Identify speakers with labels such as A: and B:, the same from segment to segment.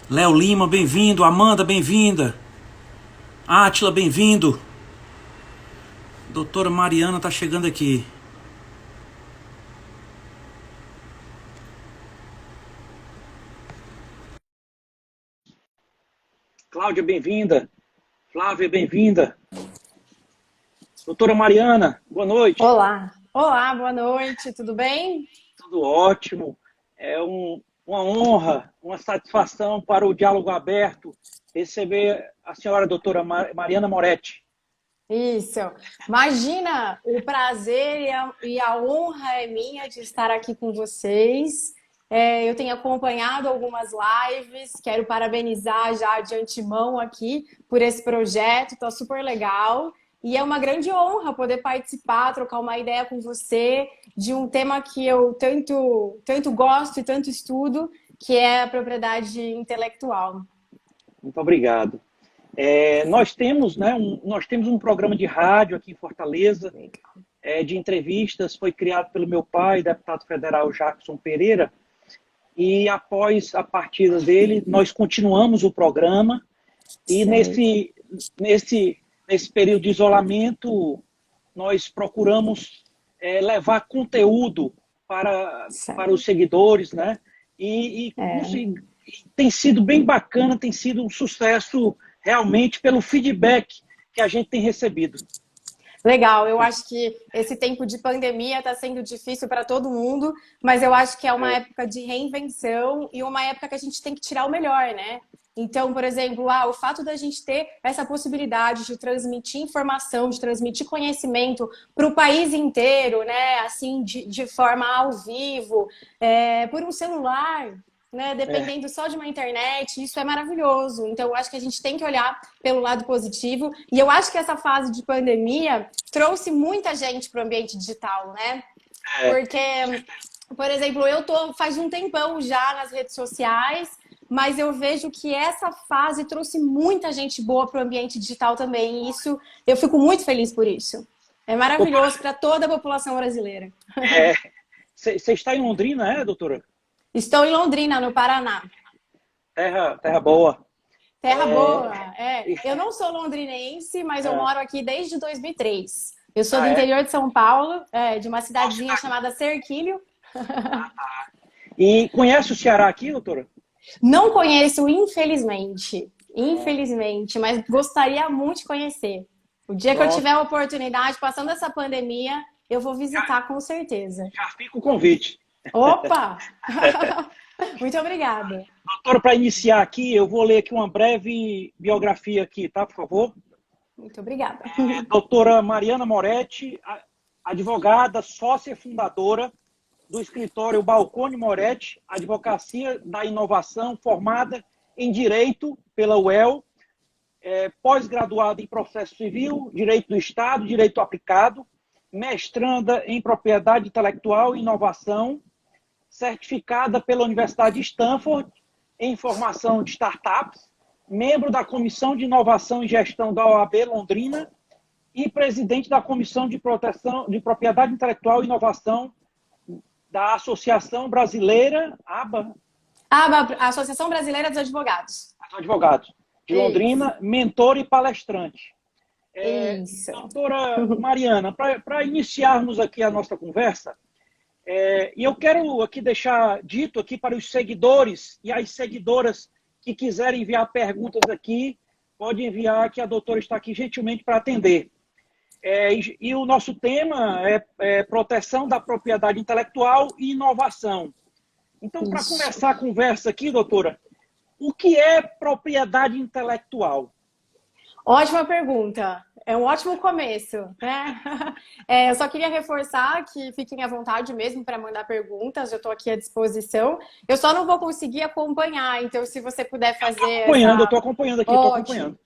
A: Léo Lima, bem-vindo. Amanda, bem-vinda. Átila, bem-vindo. Doutora Mariana tá chegando aqui. Cláudia, bem-vinda. Flávia, bem-vinda. Doutora Mariana, boa noite.
B: Olá, olá, boa noite, tudo bem?
A: Tudo ótimo. Uma honra, uma satisfação para o diálogo aberto receber a senhora doutora Mariana Moretti.
B: Isso, imagina, o prazer e a honra é minha de estar aqui com vocês. Eu tenho acompanhado algumas lives, quero parabenizar já de antemão aqui por esse projeto, tá super legal. E é uma grande honra poder participar, trocar uma ideia com você de um tema que eu tanto gosto e tanto estudo, que é a propriedade intelectual.
A: Muito obrigado. Nós temos um programa de rádio aqui em Fortaleza, de entrevistas, foi criado pelo meu pai, deputado federal Jackson Pereira, e após a partida dele, nós continuamos o programa, e
B: Certo.
A: nesse período de isolamento, nós procuramos levar conteúdo para os
B: Certo.
A: seguidores, né? E
B: É.
A: tem sido bem bacana, tem sido um sucesso realmente pelo feedback que a gente tem recebido.
B: Legal, eu acho que esse tempo de pandemia está sendo difícil para todo mundo, mas eu acho que é uma
A: É,
B: época de reinvenção e uma época que a gente tem que tirar o melhor, né? Então, por exemplo, o fato da gente ter essa possibilidade de transmitir informação, de transmitir conhecimento para o país inteiro, né? Assim, de forma ao vivo, por um celular, né?
A: é,
B: Dependendo só de uma internet, isso é maravilhoso. Então, eu acho que a gente tem que olhar pelo lado positivo. E eu acho que essa fase de pandemia trouxe muita gente para o ambiente digital, né? Porque, por exemplo, eu tô faz um tempão já nas redes sociais, mas eu vejo que essa fase trouxe muita gente boa para o ambiente digital também. E isso, eu fico muito feliz por isso. É
A: doutora,
B: maravilhoso para toda a população brasileira.
A: você está em Londrina, doutora?
B: Estou em Londrina, no Paraná.
A: Terra boa.
B: Terra boa, é. Eu não sou londrinense, mas eu
A: É,
B: moro aqui desde 2003. Eu sou do
A: ah, é?
B: interior de São Paulo, de uma
A: Qual
B: cidadezinha
A: cidade?
B: chamada Serquilho.
A: E conhece o Ceará aqui, doutora?
B: Não conheço, infelizmente. Infelizmente, mas gostaria muito de conhecer. O dia que eu
A: Pronto,
B: tiver a oportunidade, passando essa pandemia, eu vou
A: já,
B: visitar com certeza.
A: já fica o convite.
B: Opa! Muito obrigada.
A: Doutora, para iniciar aqui, eu vou ler aqui uma breve biografia aqui, tá, por favor?
B: Muito obrigada.
A: Doutora Mariana Moretti, advogada, sócia fundadora do escritório Balcone Moretti, Advocacia da Inovação, formada em Direito pela UEL, pós-graduada em Processo Civil, Direito do Estado, Direito Aplicado, mestranda em Propriedade Intelectual e Inovação, certificada pela Universidade de Stanford em Formação de Startups, membro da Comissão de Inovação e Gestão da OAB Londrina e presidente da Comissão de Proteção de Propriedade Intelectual e Inovação da Associação Brasileira, ABA,
B: A Associação Brasileira dos Advogados.
A: advogados, de
B: Isso.
A: Londrina, mentor e palestrante.
B: Isso.
A: Doutora Mariana, para iniciarmos aqui a nossa conversa, e eu quero aqui deixar dito aqui para os seguidores e as seguidoras que quiserem enviar perguntas aqui, pode enviar que a doutora está aqui gentilmente para atender. E o nosso tema é proteção da propriedade intelectual e inovação. Então, para
B: Isso.
A: começar a conversa aqui, doutora, o que é propriedade intelectual?
B: Ótima pergunta. É um ótimo começo, né? Eu só queria reforçar que fiquem à vontade mesmo para mandar perguntas, eu estou aqui à disposição. Eu só não vou conseguir acompanhar, então se você puder fazer
A: Eu
B: essa.
A: estou acompanhando aqui, estou
B: Ótimo,
A: acompanhando.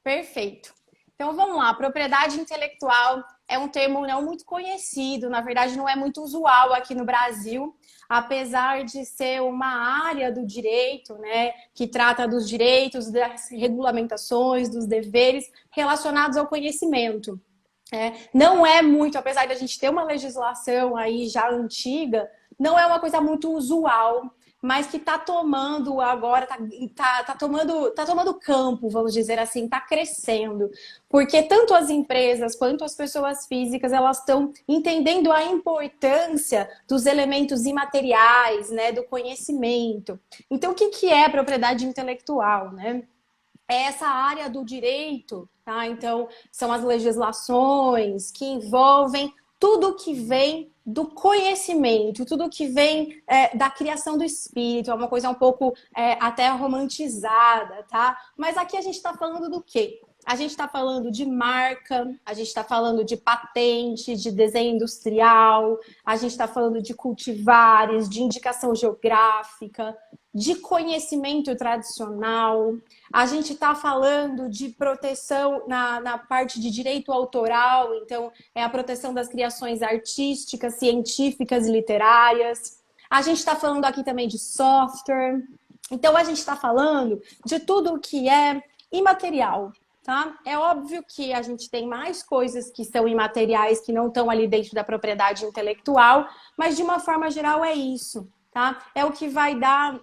B: perfeito. Então vamos lá, propriedade intelectual é um termo não muito conhecido, na verdade não é muito usual aqui no Brasil, apesar de ser uma área do direito, né, que trata dos direitos, das regulamentações, dos deveres relacionados ao conhecimento. Não é muito, apesar de a gente ter uma legislação aí já antiga, não é uma coisa muito usual mas que está tomando agora, tá tomando campo, vamos dizer assim, está crescendo. Porque tanto as empresas quanto as pessoas físicas, elas estão entendendo a importância dos elementos imateriais, né, do conhecimento. Então, o que é propriedade intelectual, né? É essa área do direito, tá? Então, são as legislações que envolvem tudo que vem do conhecimento, tudo que vem da criação do espírito, é uma coisa um pouco até romantizada, tá? Mas aqui a gente está falando do quê? A gente está falando de marca, a gente está falando de patente, de desenho industrial, a gente está falando de cultivares, de indicação geográfica, de conhecimento tradicional. A gente está falando de proteção na parte de direito autoral, então é a proteção das criações artísticas, científicas e literárias. A gente está falando aqui também de software. Então a gente está falando de tudo que é imaterial. Tá? É óbvio que a gente tem mais coisas que são imateriais, que não estão ali dentro da propriedade intelectual, mas de uma forma geral é isso. Tá? É o que vai dar,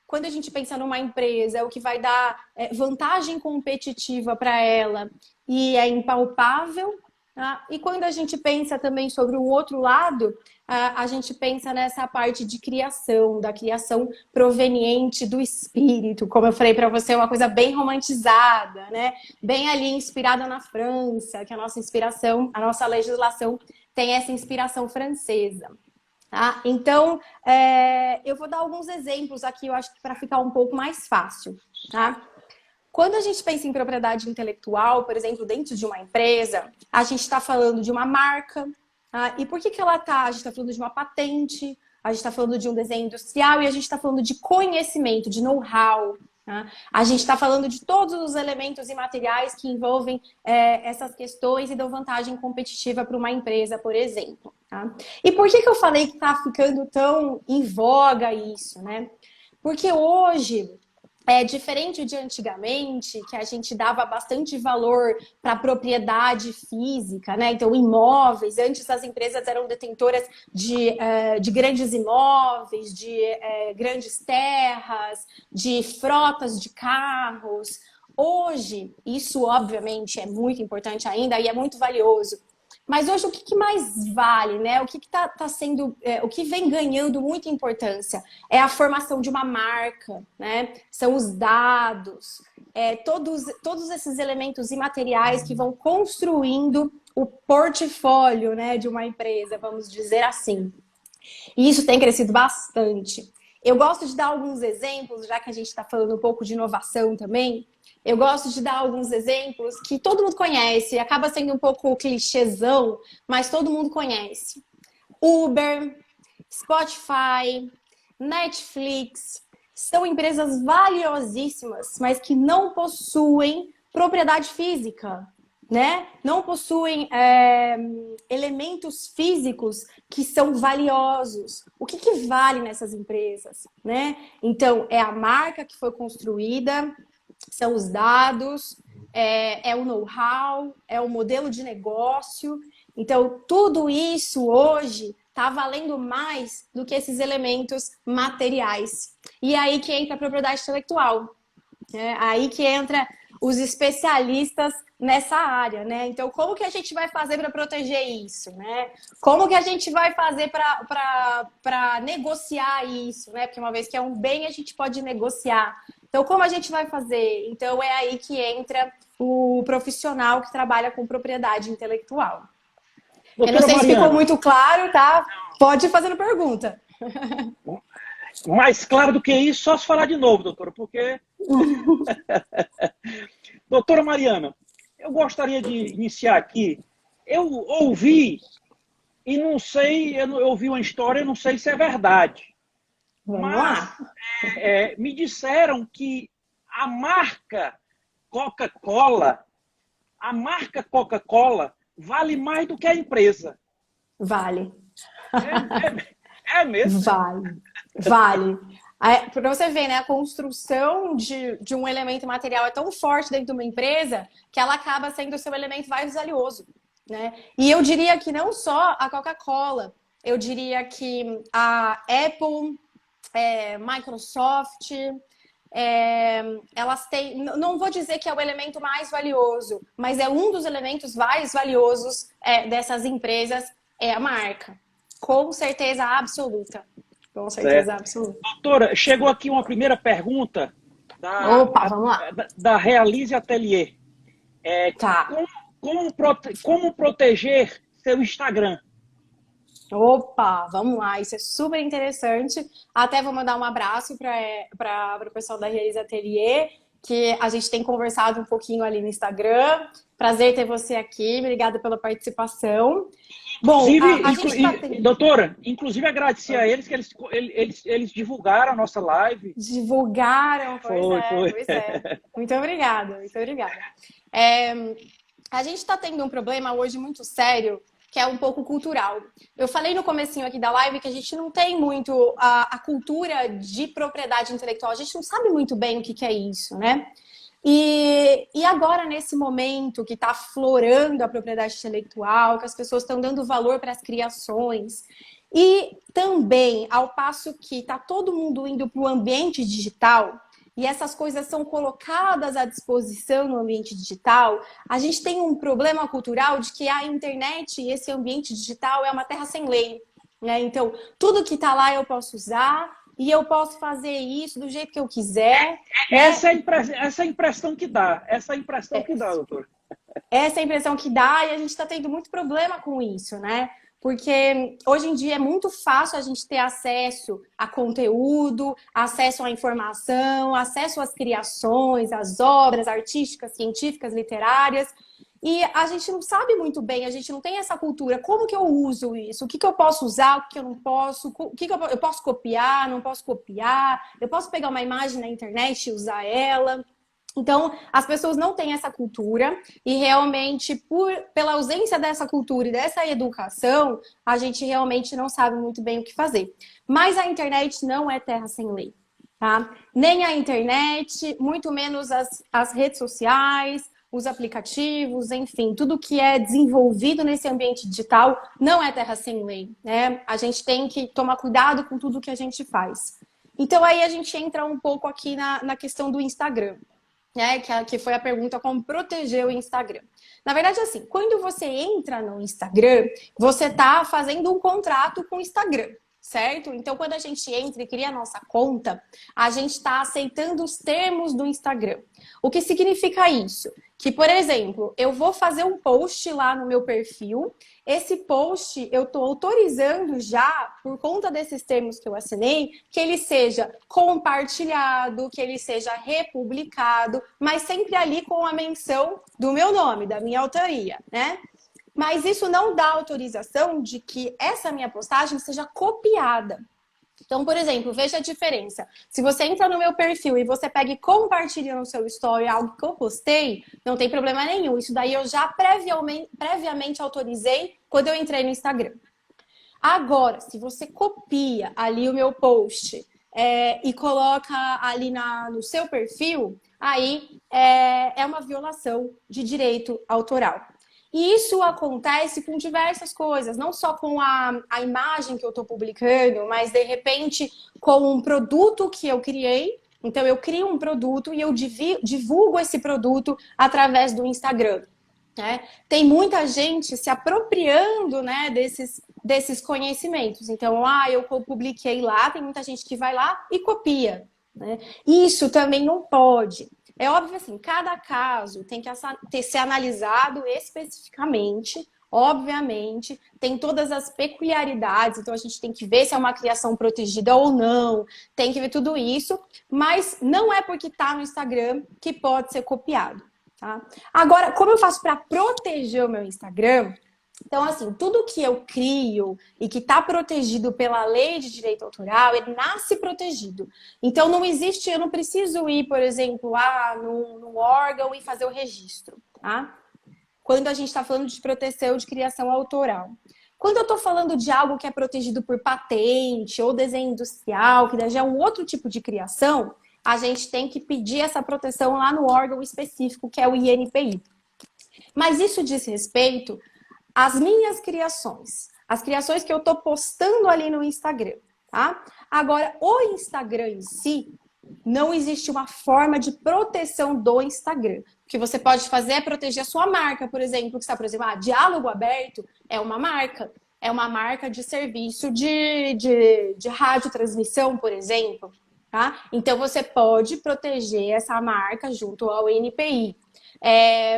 B: quando a gente pensa numa empresa, é o que vai dar vantagem competitiva para ela e é impalpável. Tá? E quando a gente pensa também sobre o outro lado, a gente pensa nessa parte de criação, da criação proveniente do espírito. Como eu falei para você, é uma coisa bem romantizada, né? Bem ali inspirada na França, que a nossa inspiração, a nossa legislação tem essa inspiração francesa. Tá? Então, eu vou dar alguns exemplos aqui, eu acho que para ficar um pouco mais fácil. Tá? Quando a gente pensa em propriedade intelectual, por exemplo, dentro de uma empresa, a gente está falando de uma marca. Tá? E por que ela está? A gente está falando de uma patente, a gente está falando de um desenho industrial e a gente está falando de conhecimento, de know-how. Tá? A gente está falando de todos os elementos imateriais que envolvem essas questões e dão vantagem competitiva para uma empresa, por exemplo. Tá? E por que eu falei que está ficando tão em voga isso, né? Porque hoje, diferente de antigamente, que a gente dava bastante valor para a propriedade física, né? Então, imóveis, antes as empresas eram detentoras de grandes imóveis, de grandes terras, de frotas de carros. Hoje, isso obviamente é muito importante ainda e é muito valioso. Mas hoje o que mais vale, né? O que tá sendo, o que vem ganhando muita importância é a formação de uma marca, né? São os dados, todos esses elementos imateriais que vão construindo o portfólio, né, de uma empresa, vamos dizer assim. E isso tem crescido bastante. Eu gosto de dar alguns exemplos, já que a gente está falando um pouco de inovação também. Eu gosto de dar alguns exemplos que todo mundo conhece, acaba sendo um pouco clichêzão, mas todo mundo conhece. Uber, Spotify, Netflix, são empresas valiosíssimas, mas que não possuem propriedade física, né? Não possuem elementos físicos que são valiosos. O que vale nessas empresas, né? Então, é a marca que foi construída, são os dados, é o know-how, é o modelo de negócio. Então, tudo isso hoje está valendo mais do que esses elementos materiais. E aí que entra a propriedade intelectual. Aí que entra os especialistas nessa área, né? Então, como que a gente vai fazer para proteger isso, né? Como que a gente vai fazer para negociar isso, né? Porque uma vez que é um bem, a gente pode negociar. Então, como a gente vai fazer? Então, é aí que entra o profissional que trabalha com propriedade intelectual. Eu não sei se ficou muito claro, tá? Pode ir fazendo pergunta.
A: Mais claro do que isso, só se falar de novo, doutora, porque... Doutora Mariana, eu gostaria de iniciar aqui. Eu ouvi, e não sei, eu ouvi uma história, não sei se é verdade. Mas me disseram que a marca Coca-Cola vale mais do que a empresa.
B: Vale.
A: É mesmo?
B: Vale. Para você ver, né? A construção de um elemento material é tão forte dentro de uma empresa que ela acaba sendo o seu elemento mais valioso, né? E eu diria que não só a Coca-Cola, eu diria que a Apple, Microsoft, elas têm, não vou dizer que é o elemento mais valioso, mas é um dos elementos mais valiosos dessas empresas, é a marca. Com certeza absoluta. Com certeza absoluta.
A: Doutora, chegou aqui uma primeira pergunta
B: Opa, vamos lá.
A: da Realize Atelier.
B: Tá.
A: Como proteger seu Instagram?
B: Opa, vamos lá, isso é super interessante. Até vou mandar um abraço para o pessoal da Realize Atelier, que a gente tem conversado um pouquinho ali no Instagram. Prazer ter você aqui, obrigada pela participação. Bom,
A: doutora, inclusive agradecer a eles que eles divulgaram a nossa live.
B: Divulgaram, pois é. Muito obrigada, muito obrigada. A gente está tendo um problema hoje muito sério, que é um pouco cultural. Eu falei no comecinho aqui da live que a gente não tem muito a cultura de propriedade intelectual, a gente não sabe muito bem o que é isso, né? E agora, nesse momento que está aflorando a propriedade intelectual, que as pessoas estão dando valor para as criações, e também, ao passo que está todo mundo indo para o ambiente digital, e essas coisas são colocadas à disposição no ambiente digital, a gente tem um problema cultural de que a internet e esse ambiente digital é uma terra sem lei, né? Então, tudo que está lá eu posso usar e eu posso fazer isso do jeito que eu quiser.
A: Essa é a impressão que dá, doutor.
B: Essa é a impressão que dá e a gente está tendo muito problema com isso, né? Porque hoje em dia é muito fácil a gente ter acesso a conteúdo, acesso à informação, acesso às criações, às obras artísticas, científicas, literárias. E a gente não sabe muito bem, a gente não tem essa cultura. Como que eu uso isso? O que eu posso usar, o que eu não posso? O que eu posso copiar, não posso copiar? Eu posso pegar uma imagem na internet e usar ela? Então, as pessoas não têm essa cultura e realmente, pela ausência dessa cultura e dessa educação, a gente realmente não sabe muito bem o que fazer. Mas a internet não é terra sem lei, tá? Nem a internet, muito menos as redes sociais, os aplicativos, enfim, tudo que é desenvolvido nesse ambiente digital não é terra sem lei, né? A gente tem que tomar cuidado com tudo que a gente faz. Então, aí a gente entra um pouco aqui na questão do Instagram. Que foi a pergunta como proteger o Instagram. Na verdade, assim, quando você entra no Instagram, você está fazendo um contrato com o Instagram, certo? Então, quando a gente entra e cria a nossa conta, a gente está aceitando os termos do Instagram. O que significa isso? Que, por exemplo, eu vou fazer um post lá no meu perfil, esse post eu estou autorizando já, por conta desses termos que eu assinei, que ele seja compartilhado, que ele seja republicado, mas sempre ali com a menção do meu nome, da minha autoria, né? Mas isso não dá autorização de que essa minha postagem seja copiada. Então, por exemplo, veja a diferença. Se você entra no meu perfil e você pega e compartilha no seu story algo que eu postei, não tem problema nenhum. Isso daí eu já previamente autorizei quando eu entrei no Instagram. Agora, se você copia ali o meu post e coloca ali no seu perfil, aí é uma violação de direito autoral. E isso acontece com diversas coisas, não só com a imagem que eu estou publicando, mas de repente com um produto que eu criei. Então eu crio um produto e eu divulgo esse produto através do Instagram. Né? Tem muita gente se apropriando, né, desses conhecimentos. Então, eu publiquei lá, tem muita gente que vai lá e copia. Né? Isso também não pode. É óbvio assim, cada caso tem que ser analisado especificamente, obviamente, tem todas as peculiaridades, então a gente tem que ver se é uma criação protegida ou não, tem que ver tudo isso, mas não é porque está no Instagram que pode ser copiado. Tá? Agora, como eu faço para proteger o meu Instagram? Então, assim, tudo que eu crio e que está protegido pela lei de direito autoral, ele nasce protegido. Então, não existe, eu não preciso ir, por exemplo, num órgão e fazer o registro, tá? Quando a gente está falando de proteção de criação autoral. Quando eu estou falando de algo que é protegido por patente ou desenho industrial, que já é um outro tipo de criação, a gente tem que pedir essa proteção lá no órgão específico, que é o INPI. Mas isso diz respeito às minhas criações, as criações que eu estou postando ali no Instagram, tá? Agora, o Instagram em si, não existe uma forma de proteção do Instagram. O que você pode fazer é proteger a sua marca, por exemplo, que está, por exemplo, Diálogo Aberto é uma marca. É uma marca de serviço de radiotransmissão, por exemplo. Tá? Então, você pode proteger essa marca junto ao NPI.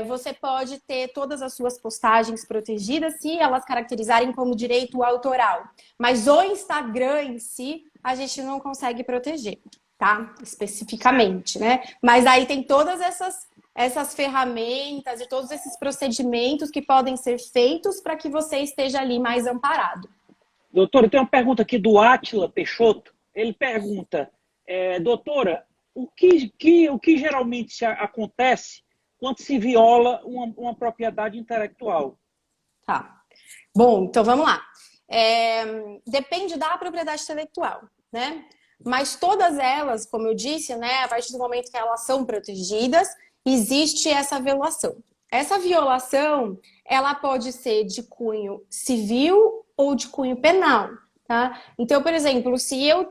B: Você pode ter todas as suas postagens protegidas se elas caracterizarem como direito autoral. Mas o Instagram em si, a gente não consegue proteger, tá? Especificamente, né? Mas aí tem todas essas ferramentas e todos esses procedimentos que podem ser feitos para que você esteja ali mais amparado.
A: Doutora, tem uma pergunta aqui do Átila Peixoto. Ele pergunta, doutora, o que geralmente acontece quando se viola uma propriedade intelectual?
B: Tá. Bom, então vamos lá. Depende da propriedade intelectual, né? Mas todas elas, como eu disse, né, a partir do momento que elas são protegidas, existe essa violação. Essa violação, ela pode ser de cunho civil ou de cunho penal, tá? Então, por exemplo, se eu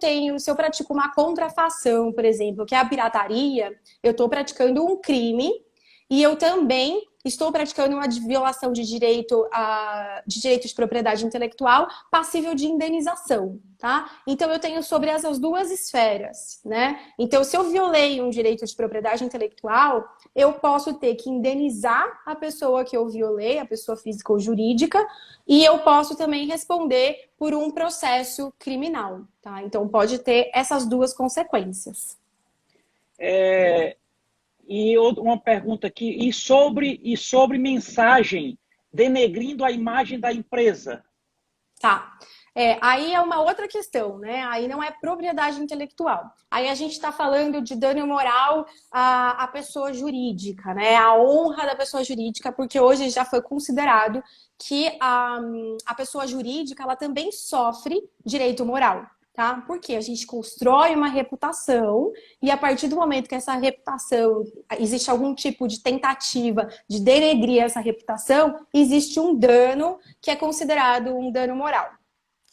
B: pratico uma contrafação, por exemplo, que é a pirataria, eu estou praticando um crime e eu também estou praticando uma violação de direito de propriedade intelectual passível de indenização, tá? Então, eu tenho sobre essas duas esferas, né? Então, se eu violei um direito de propriedade intelectual, eu posso ter que indenizar a pessoa que eu violei, a pessoa física ou jurídica, e eu posso também responder por um processo criminal, tá? Então, pode ter essas duas consequências.
A: E uma pergunta aqui, e sobre mensagem denegrindo a imagem da empresa?
B: Tá. Aí é uma outra questão, né? Aí não é propriedade intelectual. Aí a gente está falando de dano moral à pessoa jurídica, né? A honra da pessoa jurídica, porque hoje já foi considerado que a pessoa jurídica ela também sofre direito moral. Tá? Porque a gente constrói uma reputação e a partir do momento que essa reputação, existe algum tipo de tentativa de denegrir essa reputação, existe um dano que é considerado um dano moral.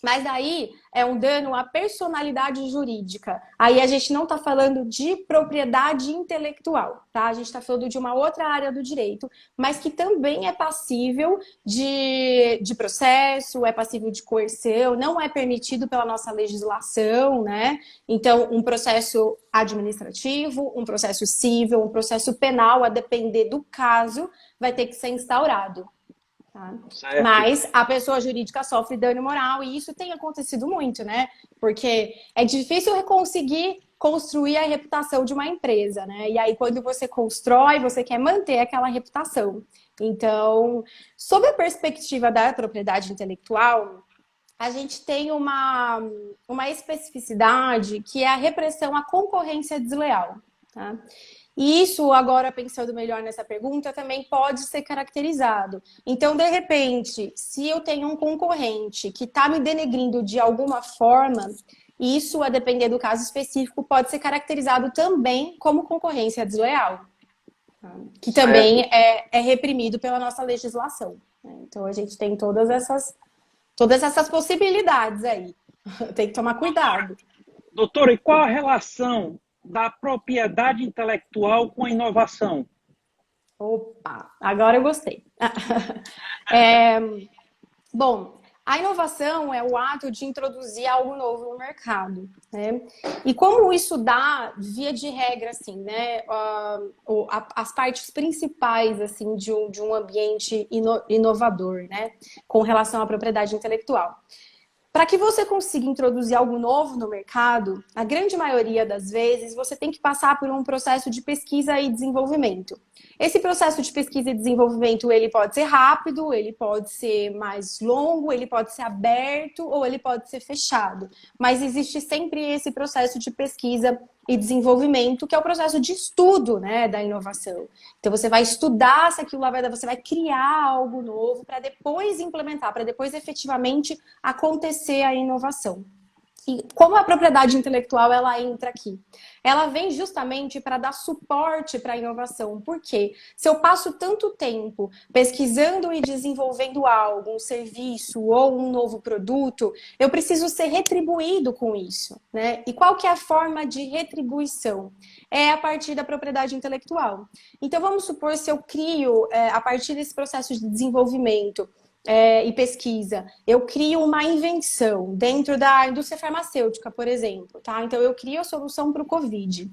B: Mas daí é um dano à personalidade jurídica. Aí a gente não está falando de propriedade intelectual, tá? A gente está falando de uma outra área do direito, mas que também é passível de processo, é passível de coerção, não é permitido pela nossa legislação, né? Então, um processo administrativo, um processo civil, um processo penal, a depender do caso, vai ter que ser instaurado. Tá? Mas a pessoa jurídica sofre dano moral e isso tem acontecido muito, né? Porque é difícil conseguir construir a reputação de uma empresa, né? E aí, quando você constrói, você quer manter aquela reputação. Então, sob a perspectiva da propriedade intelectual, a gente tem uma especificidade que é a repressão à concorrência desleal, tá? E isso, agora pensando melhor nessa pergunta, também pode ser caracterizado. Então, de repente, se eu tenho um concorrente que está me denegrindo de alguma forma, isso, a depender do caso específico, pode ser caracterizado também como concorrência desleal, que também é reprimido pela nossa legislação. Então, a gente tem todas essas possibilidades aí. Tem que tomar cuidado.
A: Doutora, e qual a relação da propriedade intelectual com a inovação?
B: Opa, agora eu gostei. Bom, a inovação é o ato de introduzir algo novo no mercado, né? E como isso dá, via de regra, assim, né? As partes principais, assim, de um ambiente inovador, né? Com relação à propriedade intelectual. Para que você consiga introduzir algo novo no mercado, a grande maioria das vezes você tem que passar por um processo de pesquisa e desenvolvimento. Esse processo de pesquisa e desenvolvimento, ele pode ser rápido, ele pode ser mais longo, ele pode ser aberto ou ele pode ser fechado. Mas existe sempre esse processo de pesquisa e desenvolvimento, que é o processo de estudo, né, da inovação. Então, você vai estudar se aquilo lá vai dar, você vai criar algo novo para depois implementar, para depois efetivamente acontecer a inovação. E como a propriedade intelectual ela entra aqui? Ela vem justamente para dar suporte para a inovação. Por quê? Se eu passo tanto tempo pesquisando e desenvolvendo algo, um serviço ou um novo produto, eu preciso ser retribuído com isso, né? E qual que é a forma de retribuição? É a partir da propriedade intelectual. Então, vamos supor se eu crio, a partir desse processo de desenvolvimento, e pesquisa, eu crio uma invenção dentro da indústria farmacêutica, por exemplo, tá? Então, eu crio a solução para o Covid.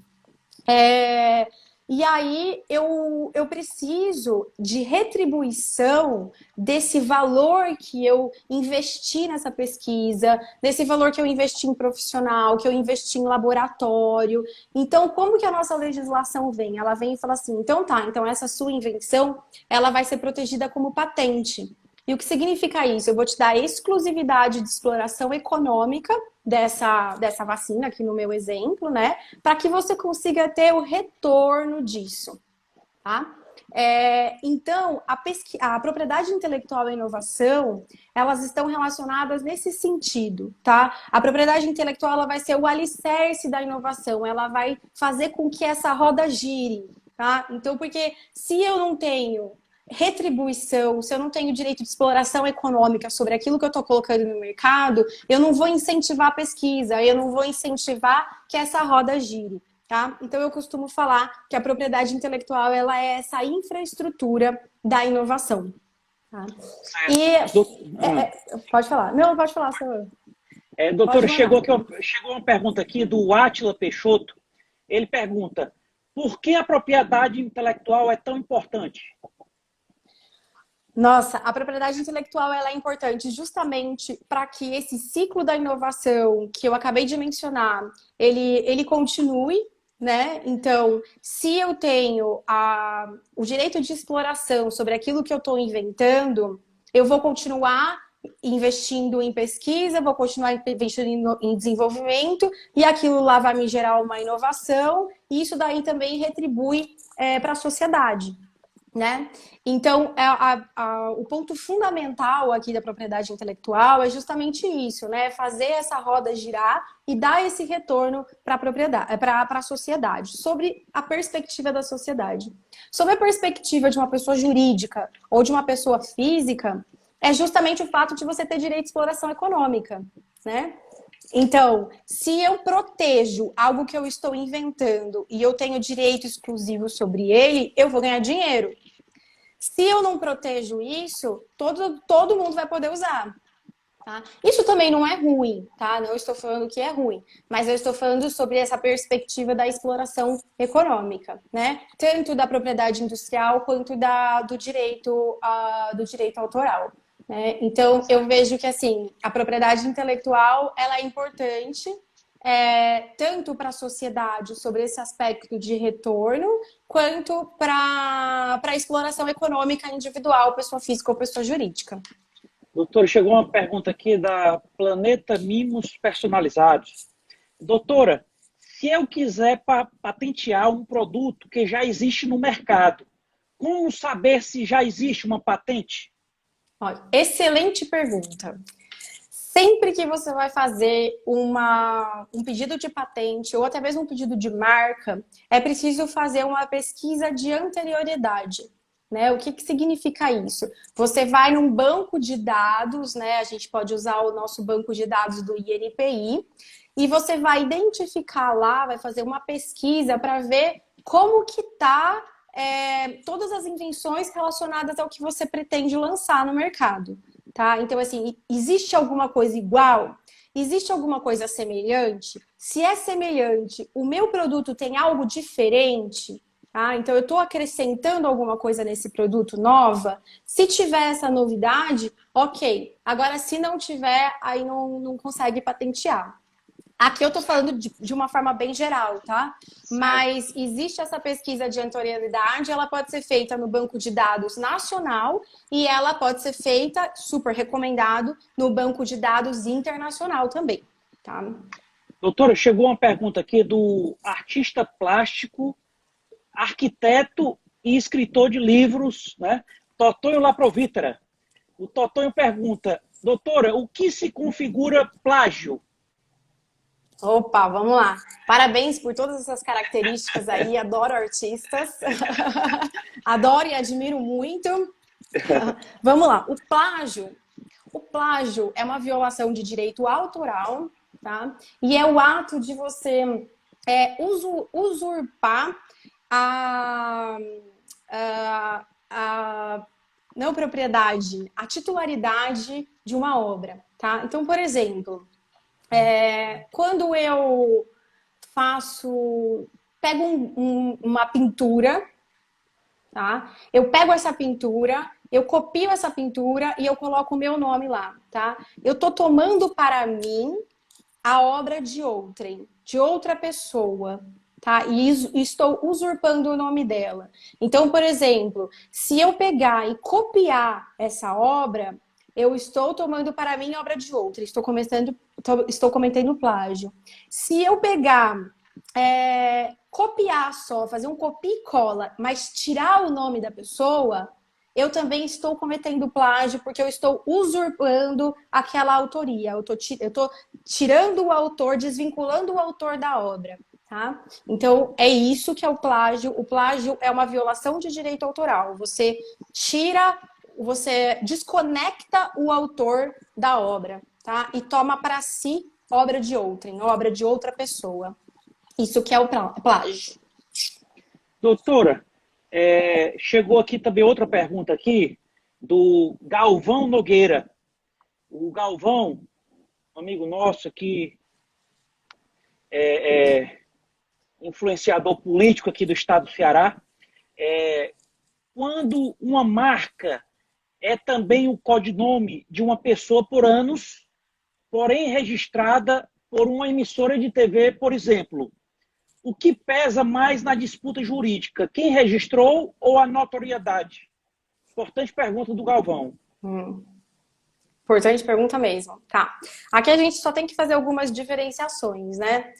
B: E aí, eu preciso de retribuição desse valor que eu investi nessa pesquisa, desse valor que eu investi em profissional, que eu investi em laboratório. Então, como que a nossa legislação vem? Ela vem e fala assim, então tá, então essa sua invenção, ela vai ser protegida como patente. E o que significa isso? Eu vou te dar exclusividade de exploração econômica dessa vacina, aqui no meu exemplo, né? Para que você consiga ter o retorno disso, tá? Então, a propriedade intelectual e a inovação, elas estão relacionadas nesse sentido, tá? A propriedade intelectual ela vai ser o alicerce da inovação, ela vai fazer com que essa roda gire, tá? Então, porque se eu não tenho retribuição, se eu não tenho direito de exploração econômica sobre aquilo que eu estou colocando no mercado, eu não vou incentivar a pesquisa, eu não vou incentivar que essa roda gire, tá? Então eu costumo falar que a propriedade intelectual ela é essa infraestrutura da inovação. Tá? Pode falar. Não, pode falar, senhor.
A: Doutora, chegou uma pergunta aqui do Átila Peixoto. Ele pergunta, por que a propriedade intelectual é tão importante?
B: Nossa, a propriedade intelectual ela é importante justamente para que esse ciclo da inovação que eu acabei de mencionar, ele continue, né? Então, se eu tenho o direito de exploração sobre aquilo que eu estou inventando, eu vou continuar investindo em pesquisa, vou continuar investindo em desenvolvimento e aquilo lá vai me gerar uma inovação e isso daí também retribui para a sociedade. Né? Então, o ponto fundamental aqui da propriedade intelectual é justamente isso, né? Fazer essa roda girar e dar esse retorno para a sociedade, sobre a perspectiva da sociedade. Sobre a perspectiva de uma pessoa jurídica ou de uma pessoa física, é justamente o fato de você ter direito de exploração econômica, né? Então, se eu protejo algo que eu estou inventando e eu tenho direito exclusivo sobre ele, eu vou ganhar dinheiro. Se eu não protejo isso, todo mundo vai poder usar. Tá? Isso também não é ruim, tá? Não estou falando que é ruim, mas eu estou falando sobre essa perspectiva da exploração econômica, né? Tanto da propriedade industrial quanto do direito autoral. Né? Então, eu vejo que assim, a propriedade intelectual ela é importante tanto para a sociedade sobre esse aspecto de retorno, quanto para a exploração econômica individual, pessoa física ou pessoa jurídica.
A: Doutora, chegou uma pergunta aqui da Planeta Mimos Personalizados. Doutora, se eu quiser patentear um produto que já existe no mercado, como saber se já existe uma patente?
B: Excelente pergunta. Sempre que você vai fazer um pedido de patente ou até mesmo um pedido de marca, é preciso fazer uma pesquisa de anterioridade. Né? O que significa isso? Você vai num banco de dados, né? A gente pode usar o nosso banco de dados do INPI, e você vai identificar lá, vai fazer uma pesquisa para ver como que está todas as invenções relacionadas ao que você pretende lançar no mercado. Tá? Então, assim, existe alguma coisa igual? Existe alguma coisa semelhante? Se é semelhante, o meu produto tem algo diferente? Tá? Então, eu estou acrescentando alguma coisa nesse produto nova? Se tiver essa novidade, ok. Agora, se não tiver, aí não consegue patentear. Aqui eu estou falando de uma forma bem geral, tá? Mas existe essa pesquisa de anterioridade, ela pode ser feita no banco de dados nacional e ela pode ser feita, super recomendado, no banco de dados internacional também, tá?
A: Doutora, chegou uma pergunta aqui do artista plástico, arquiteto e escritor de livros, né? Totonho Laprovítera. O Totonho pergunta, doutora, o que se configura plágio?
B: Opa, vamos lá. Parabéns por todas essas características aí. Adoro artistas. Adoro e admiro muito. Vamos lá. O plágio é uma violação de direito autoral, tá? E é o ato de você usurpar a, a não propriedade, a titularidade de uma obra, tá? Então, por exemplo, quando eu pego uma pintura, tá? Eu pego essa pintura, eu copio essa pintura e eu coloco o meu nome lá, tá? Eu tô tomando para mim a obra de outrem, de outra pessoa, tá? E estou usurpando o nome dela. Então, por exemplo, se eu pegar e copiar essa obra, eu estou tomando para mim a obra de outra, estou cometendo plágio. Se eu pegar, copiar só, fazer um copia e cola, mas tirar o nome da pessoa, eu também estou cometendo plágio porque eu estou usurpando aquela autoria. Eu estou tirando o autor, desvinculando o autor da obra, tá? Então, é isso que é o plágio. O plágio é uma violação de direito autoral. Você desconecta o autor da obra, tá? E toma para si obra de outrem, obra de outra pessoa. Isso que é o plágio.
A: Doutora, chegou aqui também outra pergunta aqui, do Galvão Nogueira. O Galvão, um amigo nosso aqui, influenciador político aqui do estado do Ceará, quando uma marca é também o codinome de uma pessoa por anos, porém registrada por uma emissora de TV, por exemplo, o que pesa mais na disputa jurídica? Quem registrou ou a notoriedade? Importante pergunta do Galvão.
B: Importante pergunta mesmo. Tá. Aqui a gente só tem que fazer algumas diferenciações, né?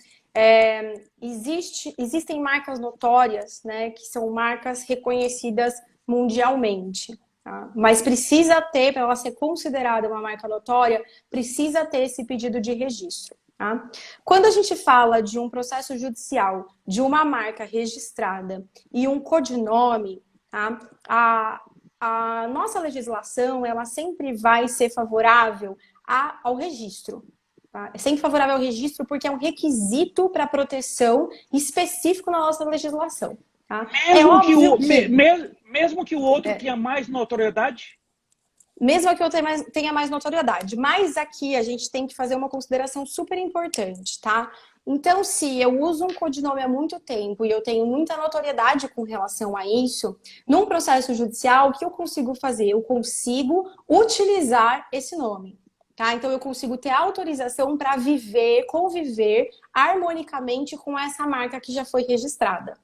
B: Existem marcas notórias, né, que são marcas reconhecidas mundialmente. Tá? Mas precisa ter, para ela ser considerada uma marca notória, precisa ter esse pedido de registro. Tá? Quando a gente fala de um processo judicial, de uma marca registrada e um codinome, tá? A nossa legislação, ela sempre vai ser favorável ao registro. Tá? É sempre favorável ao registro porque é um requisito para proteção específico na nossa legislação. Tá?
A: Mesmo que o outro tenha mais notoriedade?
B: Mesmo que eu tenha mais notoriedade. Mas aqui a gente tem que fazer uma consideração super importante, tá? Então, se eu uso um codinome há muito tempo e eu tenho muita notoriedade com relação a isso, num processo judicial, o que eu consigo fazer? Eu consigo utilizar esse nome, tá? Então, eu consigo ter autorização para conviver harmonicamente com essa marca que já foi registrada.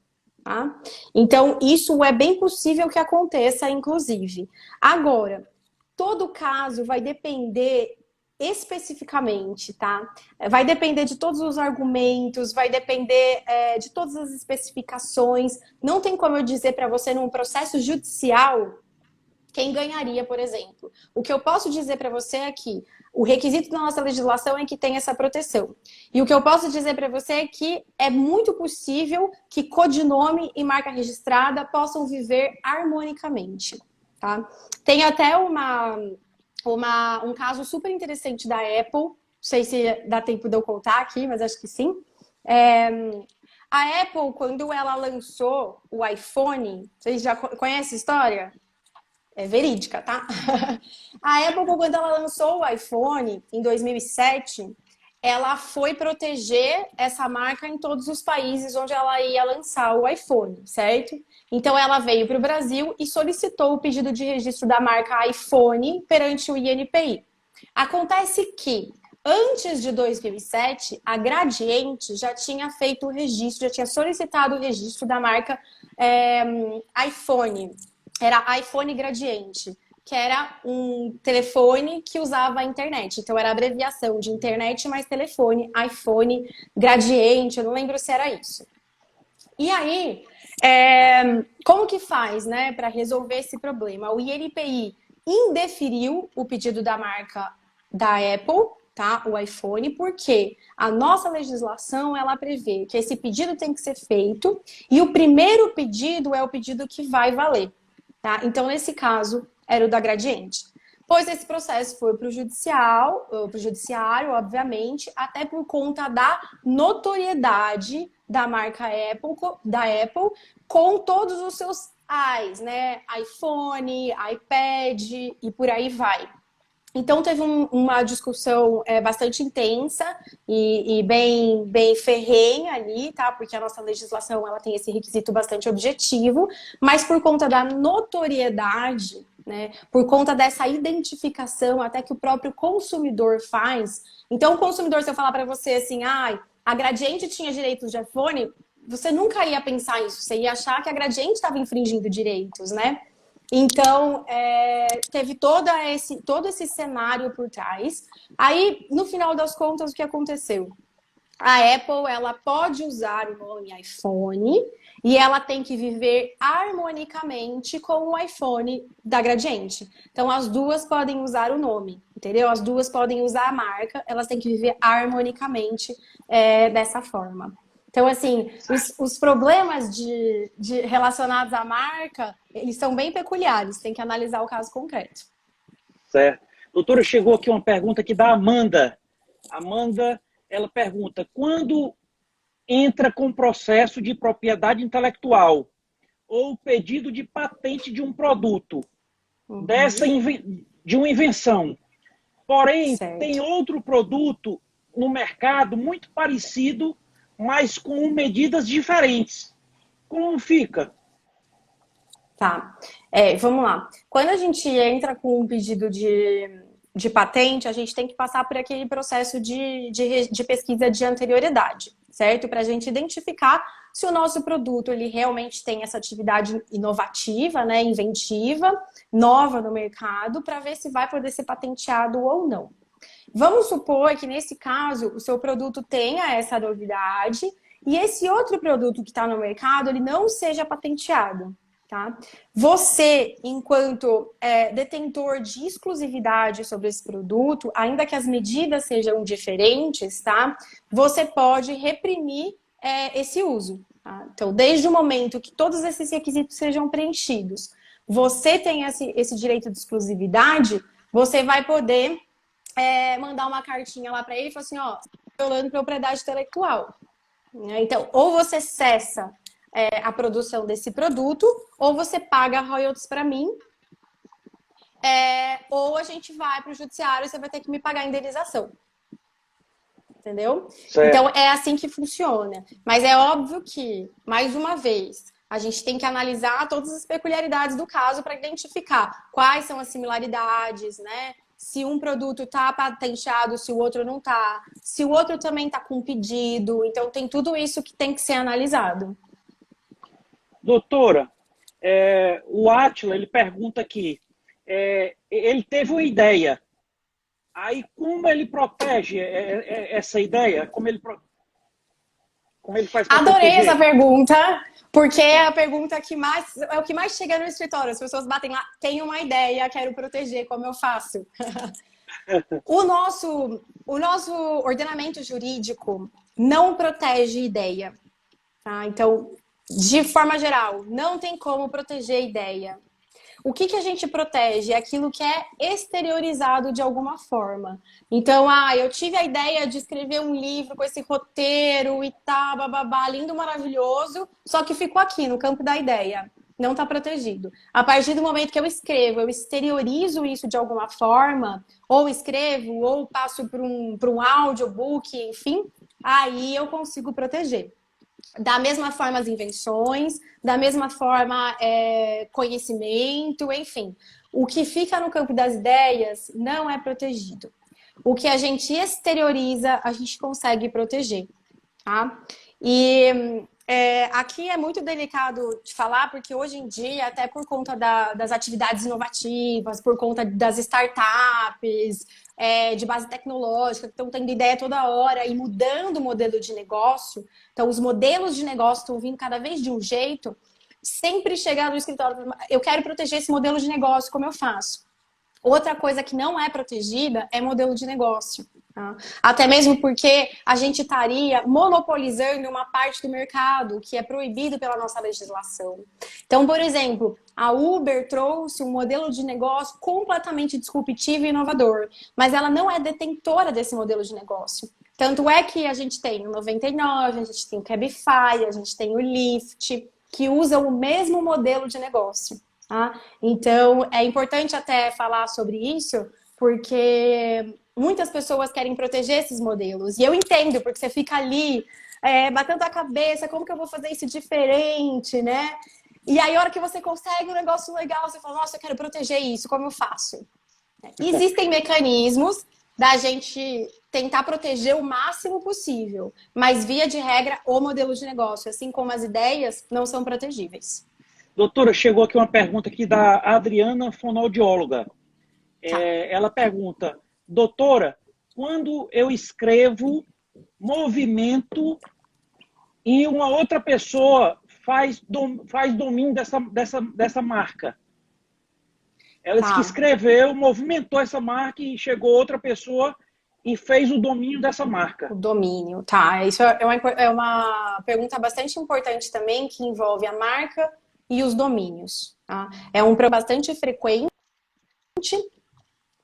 B: Tá? Então, isso é bem possível que aconteça, inclusive. Agora, todo caso vai depender especificamente, tá? Vai depender de todos os argumentos, vai depender de todas as especificações. Não tem como eu dizer para você, num processo judicial, quem ganharia, por exemplo. O que eu posso dizer para você é que o requisito da nossa legislação é que tem essa proteção. E o que eu posso dizer para você é que é muito possível que codinome e marca registrada possam viver harmonicamente. Tá? Tem até um caso super interessante da Apple, não sei se dá tempo de eu contar aqui, mas acho que sim. A Apple, quando ela lançou o iPhone, vocês já conhecem a história? É verídica, tá? A Apple, quando ela lançou o iPhone, em 2007, ela foi proteger essa marca em todos os países onde ela ia lançar o iPhone, certo? Então, ela veio para o Brasil e solicitou o pedido de registro da marca iPhone perante o INPI. Acontece que, antes de 2007, a Gradiente já tinha feito o registro, já tinha solicitado o registro da marca iPhone. Era iPhone Gradiente, que era um telefone que usava a internet. Então, era a abreviação de internet mais telefone, iPhone Gradiente, eu não lembro se era isso. E aí, como que faz, né, para resolver esse problema? O INPI indeferiu o pedido da marca da Apple, tá? O iPhone, porque a nossa legislação, ela prevê que esse pedido tem que ser feito e o primeiro pedido é o pedido que vai valer, tá? Então, nesse caso, era o da Gradiente. Pois esse processo foi para o judiciário, obviamente, até por conta da notoriedade da marca Apple, com todos os seus I's, né? iPhone, iPad e por aí vai. Então, teve uma discussão bastante intensa e bem ferrenha ali, tá? Porque a nossa legislação ela tem esse requisito bastante objetivo, mas por conta da notoriedade, né? Por conta dessa identificação até que o próprio consumidor faz. Então, o consumidor, se eu falar para você assim, a Gradiente tinha direitos de iPhone, você nunca ia pensar isso. Você ia achar que a Gradiente estava infringindo direitos, né? Então, teve todo esse cenário por trás. Aí, no final das contas, o que aconteceu? A Apple, ela pode usar o nome iPhone e ela tem que viver harmonicamente com o iPhone da Gradiente. Então, as duas podem usar o nome, entendeu? As duas podem usar a marca, elas têm que viver harmonicamente dessa forma. Então, assim, os problemas relacionados à marca, eles são bem peculiares, tem que analisar o caso concreto.
A: Certo. Doutora, chegou aqui uma pergunta aqui da Amanda. Amanda, ela pergunta, quando entra com processo de propriedade intelectual ou pedido de patente de um produto, de uma invenção, porém,
B: certo,
A: tem outro produto no mercado muito parecido, mas com medidas diferentes. Como fica?
B: Tá. Vamos lá. Quando a gente entra com um pedido de patente, a gente tem que passar por aquele processo de pesquisa de anterioridade, certo? Para a gente identificar se o nosso produto ele realmente tem essa atividade inovativa, né, inventiva, nova no mercado, para ver se vai poder ser patenteado ou não. Vamos supor que, nesse caso, o seu produto tenha essa novidade e esse outro produto que está no mercado, ele não seja patenteado, tá? Você, enquanto detentor de exclusividade sobre esse produto, ainda que as medidas sejam diferentes, tá? Você pode reprimir esse uso, tá? Então, desde o momento que todos esses requisitos sejam preenchidos, você tem esse direito de exclusividade, você vai poder mandar uma cartinha lá para ele e falar assim, ó, violando propriedade intelectual. Então, ou você cessa a produção desse produto, ou você paga royalties para mim, ou a gente vai para o judiciário e você vai ter que me pagar a indenização. Entendeu?
A: Certo.
B: Então, é assim que funciona. Mas é óbvio que, mais uma vez, a gente tem que analisar todas as peculiaridades do caso para identificar quais são as similaridades, né? Se um produto está patenteado, se o outro não está, se o outro também está com pedido. Então, tem tudo isso que tem que ser analisado.
A: Doutora, o Átila, ele pergunta aqui, ele teve uma ideia, aí como ele protege essa ideia? Como ele faz para
B: Adorei
A: proteger?
B: essa pergunta, porque é a pergunta que é o que mais chega no escritório. As pessoas batem lá, tenho uma ideia, quero proteger, como eu faço? O nosso ordenamento jurídico não protege ideia, tá? Então, de forma geral, não tem como proteger ideia. O que a gente protege é aquilo que é exteriorizado de alguma forma. Então, eu tive a ideia de escrever um livro com esse roteiro e tá, bababá, lindo, maravilhoso, só que ficou aqui, no campo da ideia. Não está protegido. A partir do momento que eu escrevo, eu exteriorizo isso de alguma forma, ou escrevo, ou passo para um audiobook, enfim, aí eu consigo proteger. Da mesma forma as invenções, da mesma forma conhecimento, enfim. O que fica no campo das ideias não é protegido. O que a gente exterioriza, a gente consegue proteger, tá? E aqui é muito delicado de falar, porque hoje em dia, até por conta das atividades inovativas, por conta das startups, de base tecnológica, que estão tendo ideia toda hora e mudando o modelo de negócio. Então, os modelos de negócio estão vindo cada vez de um jeito. Sempre chegar no escritório, eu quero proteger esse modelo de negócio, como eu faço? Outra coisa que não é protegida é modelo de negócio. Tá? Até mesmo porque a gente estaria monopolizando uma parte do mercado que é proibido pela nossa legislação. Então, por exemplo, a Uber trouxe um modelo de negócio completamente disruptivo e inovador, mas ela não é detentora desse modelo de negócio. Tanto é que a gente tem o 99, a gente tem o Cabify, a gente tem o Lyft, que usam o mesmo modelo de negócio. Tá? Então, é importante até falar sobre isso, porque muitas pessoas querem proteger esses modelos. E eu entendo, porque você fica ali batendo a cabeça, como que eu vou fazer isso diferente, né? E aí, a hora que você consegue um negócio legal, você fala, nossa, eu quero proteger isso, como eu faço? Existem mecanismos da gente tentar proteger o máximo possível, mas, via de regra, o modelo de negócio, assim como as ideias, não são protegíveis.
A: Doutora, chegou aqui uma pergunta aqui da Adriana, fonoaudióloga.
B: Tá.
A: Ela pergunta, doutora, quando eu escrevo movimento e uma outra pessoa faz domínio dessa marca? Ela disse que escreveu, movimentou essa marca e chegou outra pessoa e fez o domínio dessa marca.
B: O domínio, tá. Isso é uma pergunta bastante importante também, que envolve a marca e os domínios. Tá? É um problema bastante frequente.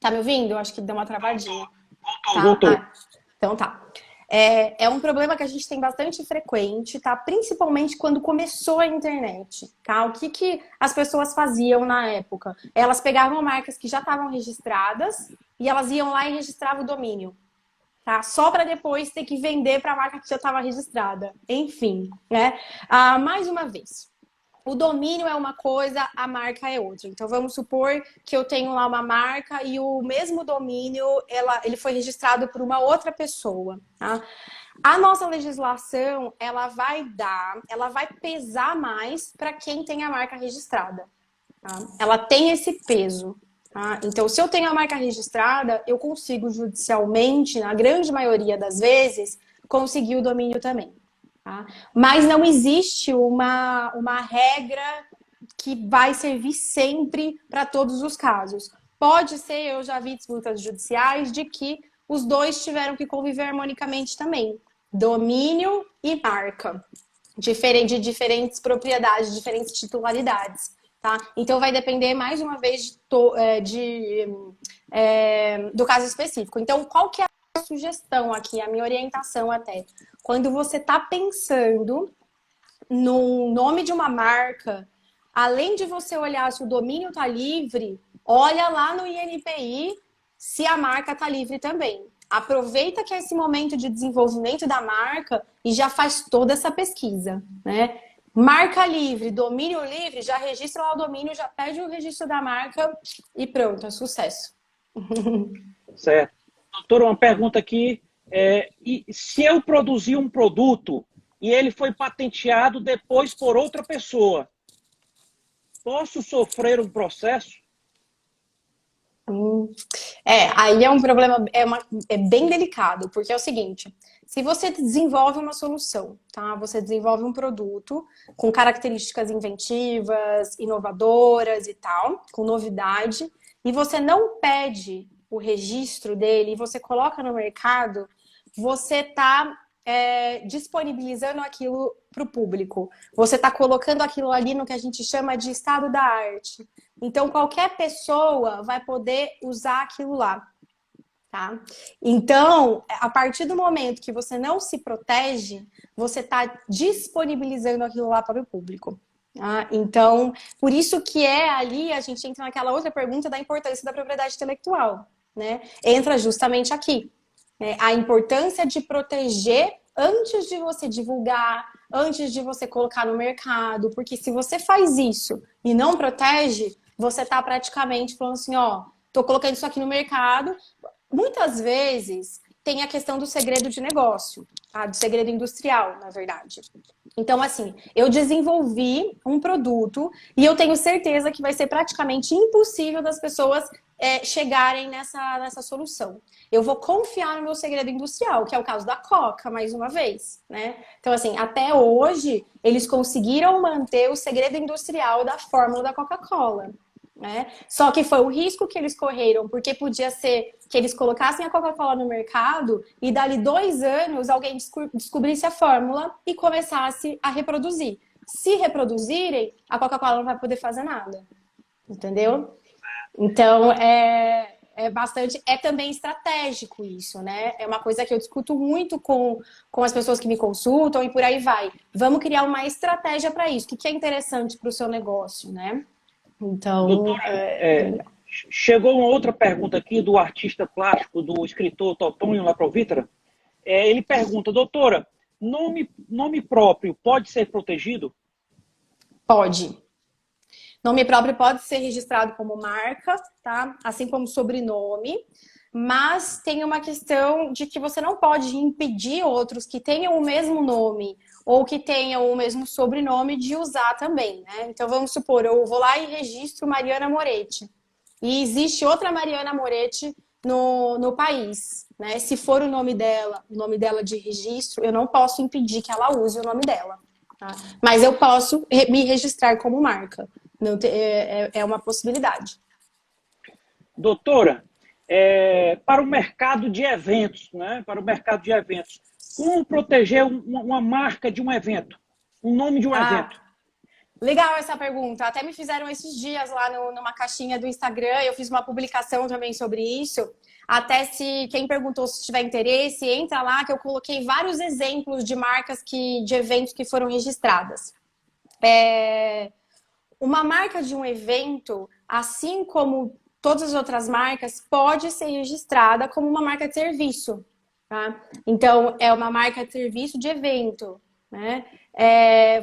B: Tá me ouvindo? Acho que deu uma travadinha.
A: Voltou.
B: Então tá. É um problema que a gente tem bastante frequente, tá? Principalmente quando começou a internet, tá? O que as pessoas faziam na época? Elas pegavam marcas que já estavam registradas e elas iam lá e registravam o domínio, tá? Só para depois ter que vender para a marca que já estava registrada. Enfim, né? Mais uma vez. O domínio é uma coisa, a marca é outra. Então, vamos supor que eu tenho lá uma marca e o mesmo domínio, ele foi registrado por uma outra pessoa. Tá? A nossa legislação, ela vai pesar mais para quem tem a marca registrada. Tá? Ela tem esse peso. Tá? Então, se eu tenho a marca registrada, eu consigo judicialmente, na grande maioria das vezes, conseguir o domínio também. Tá? Mas não existe uma regra que vai servir sempre para todos os casos. Pode ser, eu já vi disputas judiciais de que os dois tiveram que conviver harmonicamente também. Domínio e marca. De diferentes propriedades, diferentes titularidades. Tá? Então vai depender, mais uma vez, do caso específico. Então, qual que é a sugestão aqui, a minha orientação até? Quando você está pensando no nome de uma marca, além de você olhar se o domínio está livre, olha lá no INPI se a marca está livre também. Aproveita que é esse momento de desenvolvimento da marca e já faz toda essa pesquisa, né? Marca livre, domínio livre, já registra lá o domínio, já pede o registro da marca e pronto, é sucesso.
A: Certo. Doutora, uma pergunta aqui. E se eu produzir um produto e ele foi patenteado depois por outra pessoa, posso sofrer um processo?
B: Aí é um problema, é bem delicado, porque é o seguinte, se você desenvolve uma solução, tá? Você desenvolve um produto com características inventivas, inovadoras e tal, com novidade, e você não pede o registro dele e você coloca no mercado, você está disponibilizando aquilo para o público. Você está colocando aquilo ali no que a gente chama de estado da arte. Então, qualquer pessoa vai poder usar aquilo lá. Tá? Então, a partir do momento que você não se protege, você está disponibilizando aquilo lá para o público. Tá? Então, por isso que ali a gente entra naquela outra pergunta da importância da propriedade intelectual. Né? Entra justamente aqui. A importância de proteger antes de você divulgar, antes de você colocar no mercado, porque se você faz isso e não protege, você está praticamente falando assim, ó, tô colocando isso aqui no mercado. Muitas vezes tem a questão do segredo de negócio, tá? Do segredo industrial, na verdade. Então, assim, eu desenvolvi um produto e eu tenho certeza que vai ser praticamente impossível das pessoas chegarem nessa solução. Eu vou confiar no meu segredo industrial, que é o caso da Coca, mais uma vez, né? Então, assim, até hoje, eles conseguiram manter o segredo industrial da fórmula da Coca-Cola. né? Só que foi o risco que eles correram, porque podia ser que eles colocassem a Coca-Cola no mercado e dali 2 anos alguém descobrisse a fórmula e começasse a reproduzir. Se reproduzirem, a Coca-Cola não vai poder fazer nada, entendeu? Então, é também estratégico isso, né? É uma coisa que eu discuto muito com as pessoas que me consultam e por aí vai. Vamos criar uma estratégia para isso. O que é interessante para o seu negócio, né? Então,
A: Doutora, chegou uma outra pergunta aqui do artista plástico, do escritor Totonho Laprovitra. Ele pergunta, doutora, nome próprio pode ser protegido?
B: pode. Nome próprio pode ser registrado como marca, tá? Assim como sobrenome, mas tem uma questão de que você não pode impedir outros que tenham o mesmo nome ou que tenham o mesmo sobrenome de usar também, né? Então vamos supor, eu vou lá e registro Mariana Moretti. E existe outra Mariana Moretti no país, né? Se for o nome dela de registro, eu não posso impedir que ela use o nome dela, tá? Mas eu posso me registrar como marca. Não, é uma possibilidade.
A: Doutora, para o mercado de eventos, né? Para o mercado de eventos, como proteger uma marca de um evento, um nome de um evento?
B: Legal essa pergunta. Até me fizeram esses dias lá numa caixinha do Instagram. Eu fiz uma publicação também sobre isso. Até se quem perguntou se tiver interesse, entra lá que eu coloquei vários exemplos de marcas de eventos que foram registradas. Uma marca de um evento, assim como todas as outras marcas, pode ser registrada como uma marca de serviço, tá? Então, é uma marca de serviço de evento, né?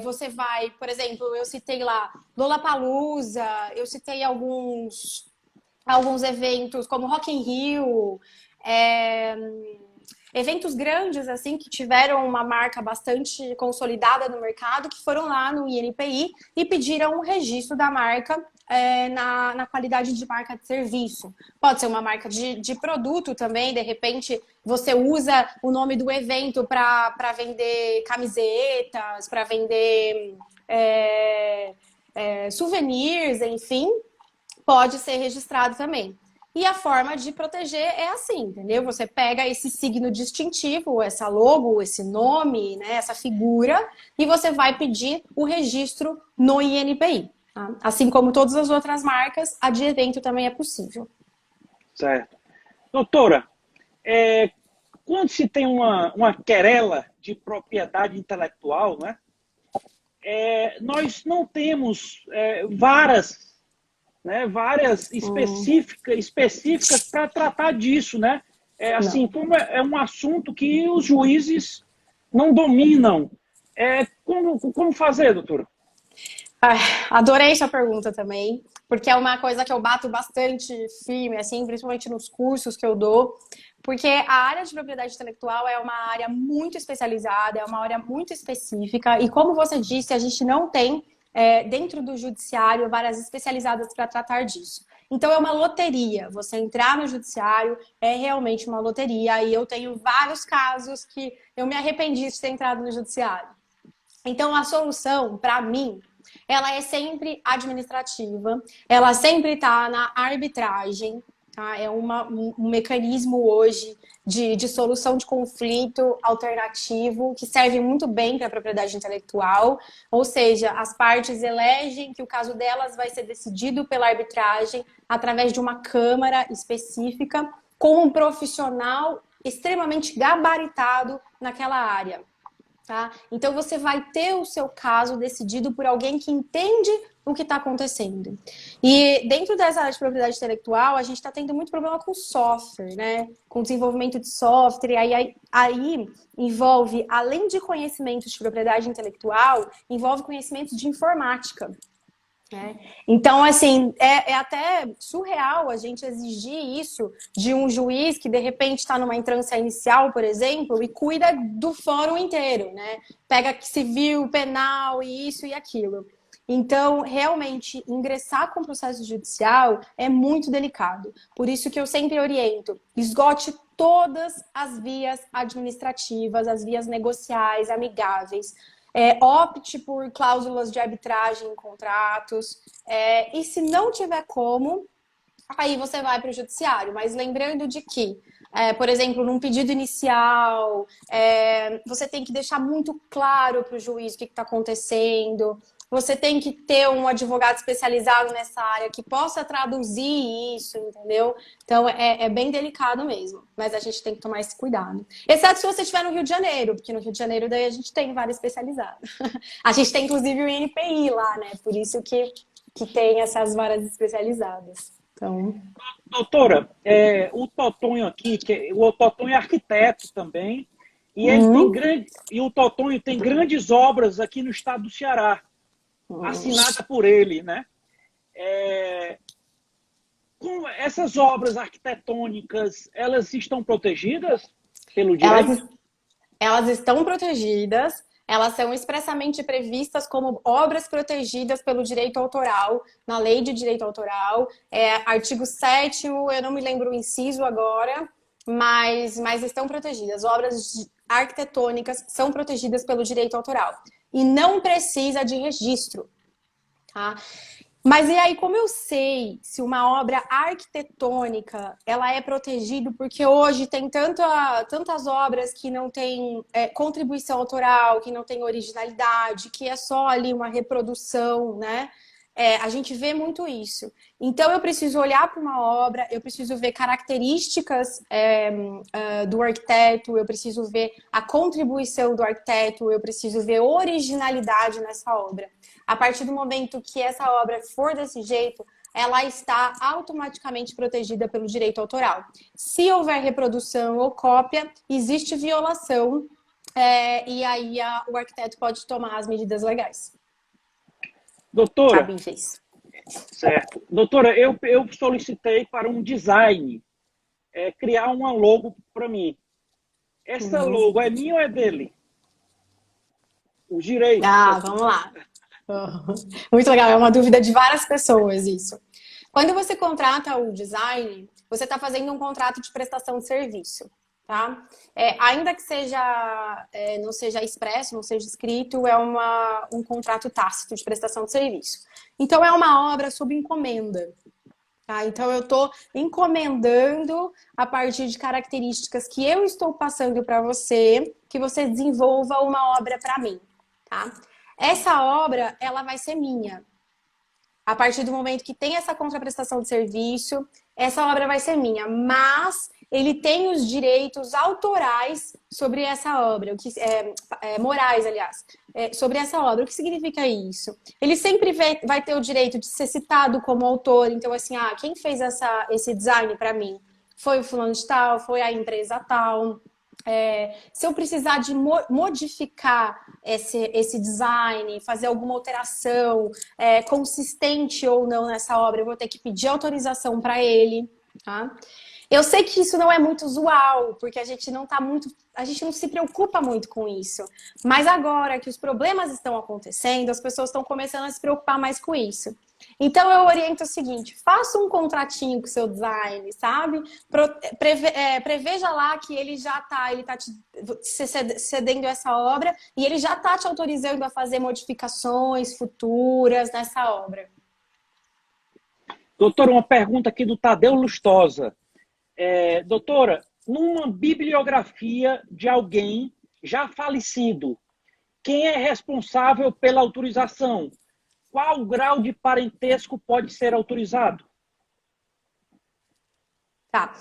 B: Você vai, por exemplo, eu citei lá Lollapalooza, eu citei alguns eventos como Rock in Rio, eventos grandes assim que tiveram uma marca bastante consolidada no mercado, que foram lá no INPI e pediram o registro da marca na qualidade de marca de serviço. Pode ser uma marca de produto também, de repente você usa o nome do evento para vender camisetas, para vender souvenirs, enfim, pode ser registrado também. E a forma de proteger é assim, entendeu? Você pega esse signo distintivo, essa logo, esse nome, né, essa figura, e você vai pedir o registro no INPI. Tá? Assim como todas as outras marcas, a de evento também é possível.
A: Certo. Doutora, quando se tem uma querela de propriedade intelectual, né, nós não temos varas específicas para tratar disso, né? Assim, como é um assunto que os juízes não dominam. Como fazer, doutora?
B: Adorei sua pergunta também, porque é uma coisa que eu bato bastante firme, assim, principalmente nos cursos que eu dou, porque a área de propriedade intelectual é uma área muito especializada, é uma área muito específica, e como você disse, a gente não tem dentro do judiciário várias especializadas para tratar disso. Então é uma loteria, você entrar no judiciário é realmente uma loteria, e eu tenho vários casos que eu me arrependi de ter entrado no judiciário. Então a solução, para mim, ela é sempre administrativa, ela sempre está na arbitragem, tá? É um mecanismo hoje de solução de conflito alternativo que serve muito bem para a propriedade intelectual, ou seja, as partes elegem que o caso delas vai ser decidido pela arbitragem através de uma câmara específica com um profissional extremamente gabaritado naquela área. Tá? Então você vai ter o seu caso decidido por alguém que entende o que está acontecendo. E dentro dessa área de propriedade intelectual, a gente está tendo muito problema com software, né? Com desenvolvimento de software. Aí envolve, além de conhecimentos de propriedade intelectual, envolve conhecimentos de informática. Então, assim, é até surreal a gente exigir isso de um juiz que, de repente, está numa entrância inicial, por exemplo, e cuida do fórum inteiro, né? Pega civil, penal, e isso e aquilo. Então, realmente, ingressar com o processo judicial é muito delicado. Por isso que eu sempre oriento, esgote todas as vias administrativas, as vias negociais, amigáveis. Opte por cláusulas de arbitragem em contratos. E se não tiver como, aí você vai para o judiciário. Mas lembrando de que, por exemplo, num pedido inicial, você tem que deixar muito claro para o juiz o que está acontecendo. Você tem que ter um advogado especializado nessa área que possa traduzir isso, entendeu? Então, é bem delicado mesmo. Mas a gente tem que tomar esse cuidado. Exceto se você estiver no Rio de Janeiro, porque no Rio de Janeiro daí a gente tem vários especializados. A gente tem, inclusive, o INPI lá, né? Por isso que tem essas varas especializadas. Então...
A: Doutora, o Totonho aqui, o Totonho é arquiteto também, e e o Totonho tem grandes obras aqui no estado do Ceará, assinada por ele, né? Com essas obras arquitetônicas, elas estão protegidas pelo direito?
B: Elas estão protegidas, elas são expressamente previstas como obras protegidas pelo direito autoral, na lei de direito autoral, artigo 7º, eu não me lembro o inciso agora, mas estão protegidas. Obras arquitetônicas são protegidas pelo direito autoral e não precisa de registro, tá? Mas e aí, como eu sei se uma obra arquitetônica ela é protegida, porque hoje tem tantas obras que não tem contribuição autoral, que não tem originalidade, que é só ali uma reprodução, né? A gente vê muito isso. Então, eu preciso olhar para uma obra, eu preciso ver características do arquiteto, eu preciso ver a contribuição do arquiteto, eu preciso ver originalidade nessa obra. A partir do momento que essa obra for desse jeito, ela está automaticamente protegida pelo direito autoral. Se houver reprodução ou cópia, existe violação e aí o arquiteto pode tomar as medidas legais.
A: Doutora,
B: Bem fez.
A: Certo. Doutora, eu solicitei para um design criar uma logo para mim. Essa logo é minha ou é dele? Os direitos.
B: Vamos lá. Muito legal, é uma dúvida de várias pessoas isso. Quando você contrata o design, você está fazendo um contrato de prestação de serviço, tá? Ainda que não seja expresso, não seja escrito, é um contrato tácito de prestação de serviço. Então, é uma obra sob encomenda. Tá? Então, eu estou encomendando a partir de características que eu estou passando para você, que você desenvolva uma obra para mim, tá? Essa obra, ela vai ser minha. A partir do momento que tem essa contraprestação de serviço, essa obra vai ser minha. Mas ele tem os direitos autorais sobre essa obra, morais, aliás, sobre essa obra. O que significa isso? Ele sempre vai ter o direito de ser citado como autor. Então, assim, quem fez esse design para mim? Foi o fulano de tal, foi a empresa tal. Se eu precisar de modificar esse design, fazer alguma alteração consistente ou não nessa obra, eu vou ter que pedir autorização para ele, tá? Eu sei que isso não é muito usual, porque a gente não se preocupa muito com isso. Mas agora que os problemas estão acontecendo, as pessoas estão começando a se preocupar mais com isso. Então, eu oriento o seguinte, faça um contratinho com o seu design, sabe? Preveja lá que ele tá te cedendo essa obra e ele já está te autorizando a fazer modificações futuras nessa obra.
A: Doutora, uma pergunta aqui do Tadeu Lustosa. Doutora, numa bibliografia de alguém já falecido, quem é responsável pela autorização? Qual grau de parentesco pode ser autorizado?
B: Tá.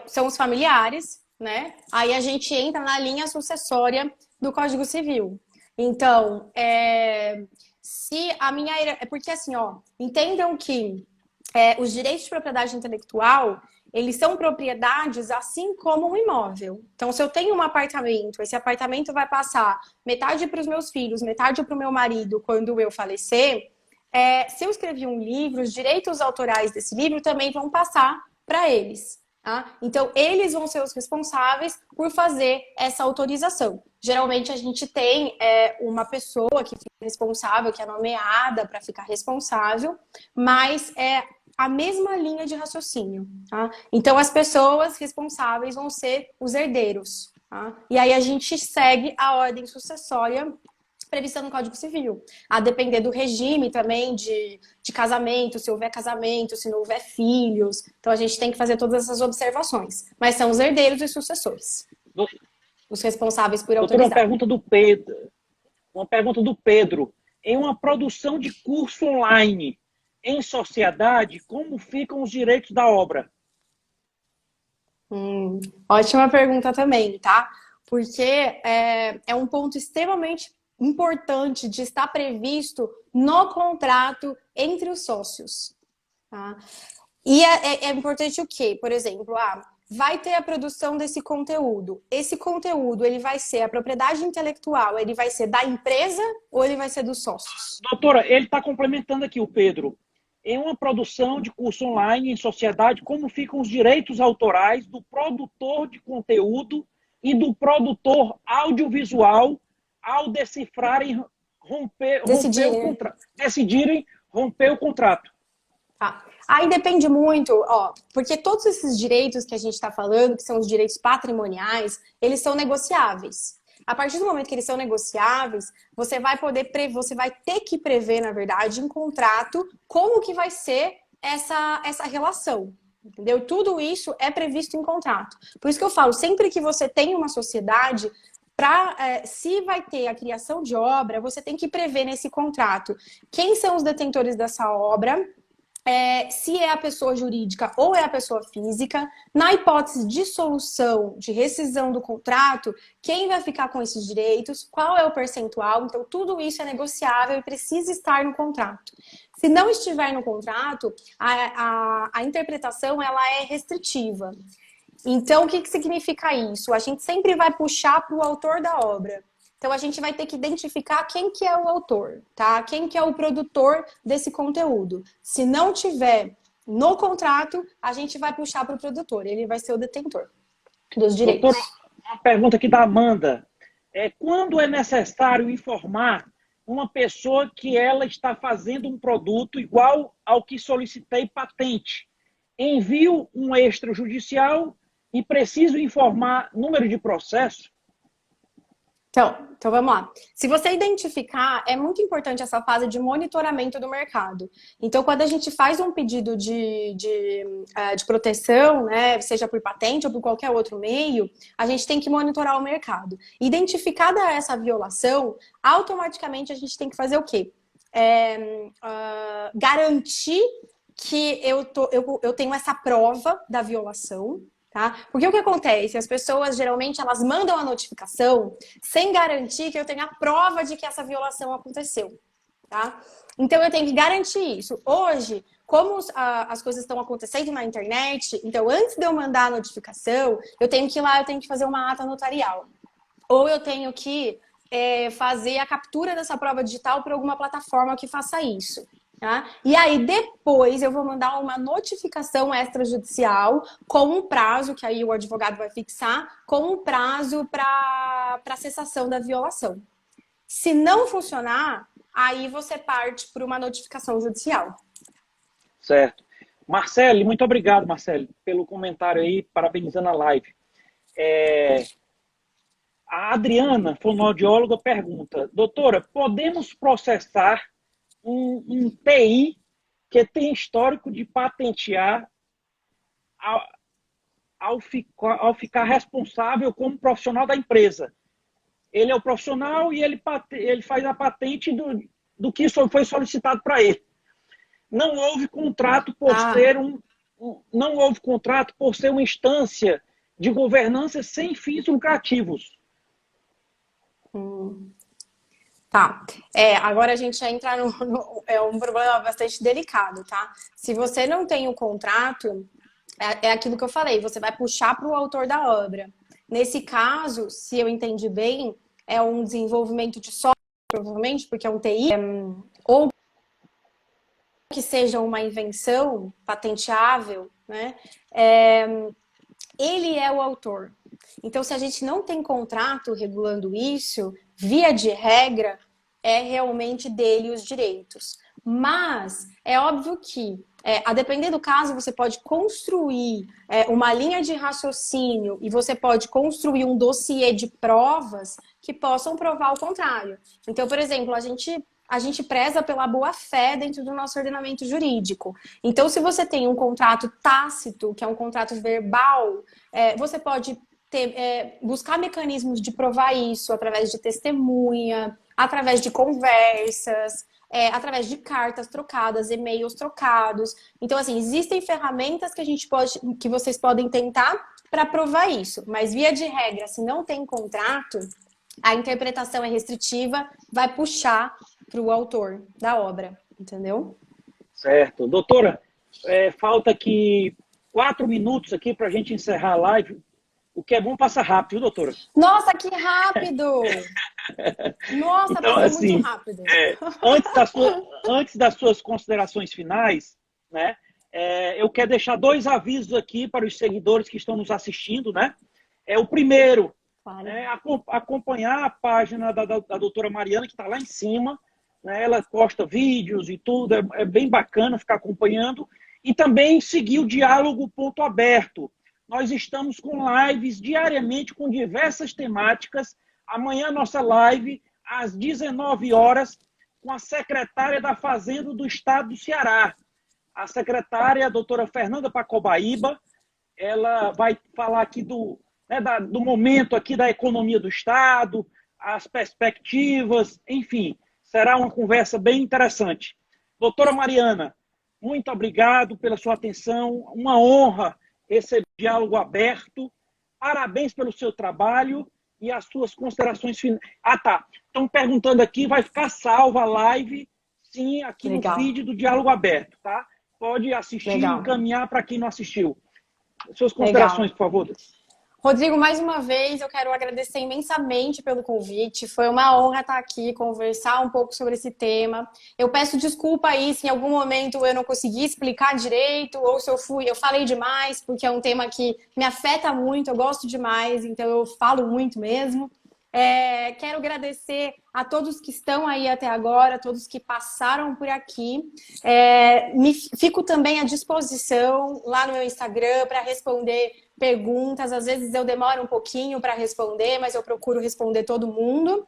B: São os familiares, né? Aí a gente entra na linha sucessória do Código Civil. Então, se a minha... Porque assim, entendam que os direitos de propriedade intelectual, eles são propriedades assim como um imóvel. Então, se eu tenho um apartamento, esse apartamento vai passar metade para os meus filhos, metade para o meu marido quando eu falecer, se eu escrevi um livro, os direitos autorais desse livro também vão passar para eles. Tá? Então, eles vão ser os responsáveis por fazer essa autorização. Geralmente, a gente tem uma pessoa que fica responsável, que é nomeada para ficar responsável, mas a mesma linha de raciocínio, tá? Então, as pessoas responsáveis vão ser os herdeiros, tá? E aí a gente segue a ordem sucessória prevista no Código Civil. A depender do regime também de casamento, se houver casamento, se não houver filhos. Então, a gente tem que fazer todas essas observações. Mas são os herdeiros e sucessores. Os responsáveis por
A: Doutora,
B: autorizar.
A: Uma pergunta do Pedro. Em uma produção de curso online, em sociedade, como ficam os direitos da obra?
B: Ótima pergunta também, tá? Porque é um ponto extremamente importante de estar previsto no contrato entre os sócios. Tá? E é importante o quê? Por exemplo, vai ter a produção desse conteúdo. Esse conteúdo, ele vai ser a propriedade intelectual, ele vai ser da empresa ou ele vai ser dos sócios?
A: Doutora, ele está complementando aqui o Pedro. Em uma produção de curso online em sociedade, como ficam os direitos autorais do produtor de conteúdo e do produtor audiovisual ao decidirem romper o contrato?
B: Tá. Aí depende muito, porque todos esses direitos que a gente está falando, que são os direitos patrimoniais, eles são negociáveis. A partir do momento que eles são negociáveis, você vai ter que prever, na verdade, em contrato, como que vai ser essa relação. Entendeu? Tudo isso é previsto em contrato. Por isso que eu falo, sempre que você tem uma sociedade, se vai ter a criação de obra, você tem que prever nesse contrato quem são os detentores dessa obra, se é a pessoa jurídica ou é a pessoa física. Na hipótese de dissolução, de rescisão do contrato, quem vai ficar com esses direitos, qual é o percentual. Então, tudo isso é negociável e precisa estar no contrato. Se não estiver no contrato, a interpretação ela é restritiva. Então, o que significa isso? A gente sempre vai puxar para o autor da obra. Então, a gente vai ter que identificar quem que é o autor, tá? Quem que é o produtor desse conteúdo. Se não tiver no contrato, a gente vai puxar para o produtor. Ele vai ser o detentor dos direitos.
A: Doutora, uma pergunta aqui da Amanda. Quando é necessário informar uma pessoa que ela está fazendo um produto igual ao que solicitei patente? Envio um extrajudicial e preciso informar número de processo?
B: Então vamos lá. Se você identificar, é muito importante essa fase de monitoramento do mercado. Então, quando a gente faz um pedido de proteção, né, seja por patente ou por qualquer outro meio, a gente tem que monitorar o mercado. Identificada essa violação, automaticamente a gente tem que fazer o quê? Garantir que eu tenho essa prova da violação. Tá? Porque o que acontece? As pessoas, geralmente, elas mandam a notificação sem garantir que eu tenha a prova de que essa violação aconteceu. Tá? Então, eu tenho que garantir isso. Hoje, como as coisas estão acontecendo na internet, então, antes de eu mandar a notificação, eu tenho que ir lá, eu tenho que fazer uma ata notarial. Ou eu tenho que fazer a captura dessa prova digital por alguma plataforma que faça isso. Tá? E aí, depois, eu vou mandar uma notificação extrajudicial com um prazo, que aí o advogado vai fixar, com um prazo para cessação da violação. Se não funcionar, aí você parte para uma notificação judicial.
A: Certo. Marcele, muito obrigado, Marcele, pelo comentário aí, parabenizando a live. A Adriana, fonoaudióloga, pergunta: doutora, podemos processar um TI que tem histórico de patentear ao ficar responsável como profissional da empresa? Ele é o profissional e ele faz a patente do que foi solicitado para ele. Não houve contrato não houve contrato por ser uma instância de governança sem fins lucrativos.
B: Tá. Agora a gente vai entrar um problema bastante delicado, tá? Se você não tem o contrato, é aquilo que eu falei, você vai puxar para o autor da obra. Nesse caso, se eu entendi bem, é um desenvolvimento de software, provavelmente, porque é um TI, ou que seja uma invenção patenteável, né? Ele é o autor. Então, se a gente não tem contrato regulando isso, via de regra, é realmente dele os direitos. Mas é óbvio que, a depender do caso, você pode construir uma linha de raciocínio e você pode construir um dossiê de provas que possam provar o contrário. Então, por exemplo, a gente preza pela boa-fé dentro do nosso ordenamento jurídico. Então, se você tem um contrato tácito, que é um contrato verbal, você pode buscar mecanismos de provar isso através de testemunha, através de conversas, através de cartas trocadas, e-mails trocados. Então, assim, existem ferramentas que vocês podem tentar para provar isso. Mas, via de regra, se não tem contrato, a interpretação é restritiva, vai puxar para o autor da obra, entendeu?
A: Certo. Doutora, falta aqui 4 minutos aqui para a gente encerrar a live. O que é bom passa rápido, viu, doutora?
B: Nossa, que rápido! Nossa,
A: então,
B: passou
A: assim,
B: muito rápido.
A: Antes das suas considerações finais, né, eu quero deixar 2 avisos aqui para os seguidores que estão nos assistindo, né? O primeiro,
B: Claro.
A: acompanhar a página da doutora Mariana, que está lá em cima, né? Ela posta vídeos e tudo, é bem bacana ficar acompanhando. E também seguir o Diálogo Ponto Aberto. Nós estamos com lives diariamente com diversas temáticas. Amanhã, nossa live, às 19 horas, com a secretária da Fazenda do Estado do Ceará. A secretária, a doutora Fernanda Pacobaíba, ela vai falar aqui do momento aqui da economia do Estado, as perspectivas, enfim, será uma conversa bem interessante. Doutora Mariana, muito obrigado pela sua atenção, uma honra esse diálogo aberto. Parabéns pelo seu trabalho e as suas considerações finais. Ah, tá. Estão perguntando aqui, vai ficar salva a live, sim, aqui no feed do Diálogo Aberto, tá? Pode assistir e encaminhar para quem não assistiu. Suas considerações, por favor.
B: Rodrigo, mais uma vez, eu quero agradecer imensamente pelo convite. Foi uma honra estar aqui, conversar um pouco sobre esse tema. Eu peço desculpa aí se em algum momento eu não consegui explicar direito, ou se eu falei demais, porque é um tema que me afeta muito, eu gosto demais, então eu falo muito mesmo. Quero agradecer a todos que estão aí até agora, todos que passaram por aqui. Fico também à disposição lá no meu Instagram para responder perguntas. Às vezes eu demoro um pouquinho para responder, mas eu procuro responder todo mundo.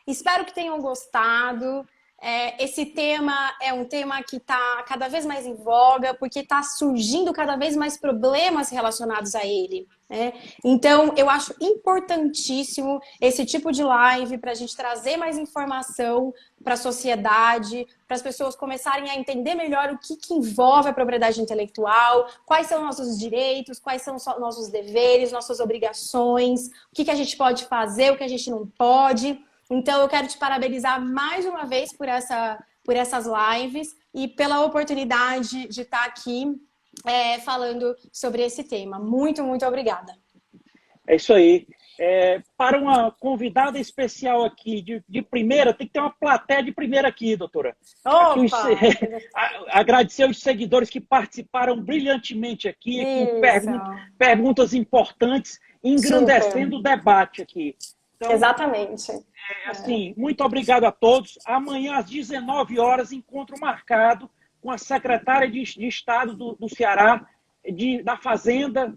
B: Espero que tenham gostado. Esse tema é um tema que está cada vez mais em voga, porque está surgindo cada vez mais problemas relacionados a ele, né? Então, eu acho importantíssimo esse tipo de live para a gente trazer mais informação para a sociedade, para as pessoas começarem a entender melhor o que envolve a propriedade intelectual, quais são nossos direitos, quais são nossos deveres, nossas obrigações, o que a gente pode fazer, o que a gente não pode. Então, eu quero te parabenizar mais uma vez por essas lives e pela oportunidade de estar aqui falando sobre esse tema. Muito, muito obrigada.
A: É isso aí. Para uma convidada especial aqui de primeira, tem que ter uma plateia de primeira aqui, doutora. Aqui, agradecer aos seguidores que participaram brilhantemente aqui, com perguntas importantes, engrandecendo o debate aqui. Então,
B: exatamente.
A: Assim, muito obrigado a todos. Amanhã, às 19 horas, encontro marcado com a secretária de Estado do Ceará, da Fazenda,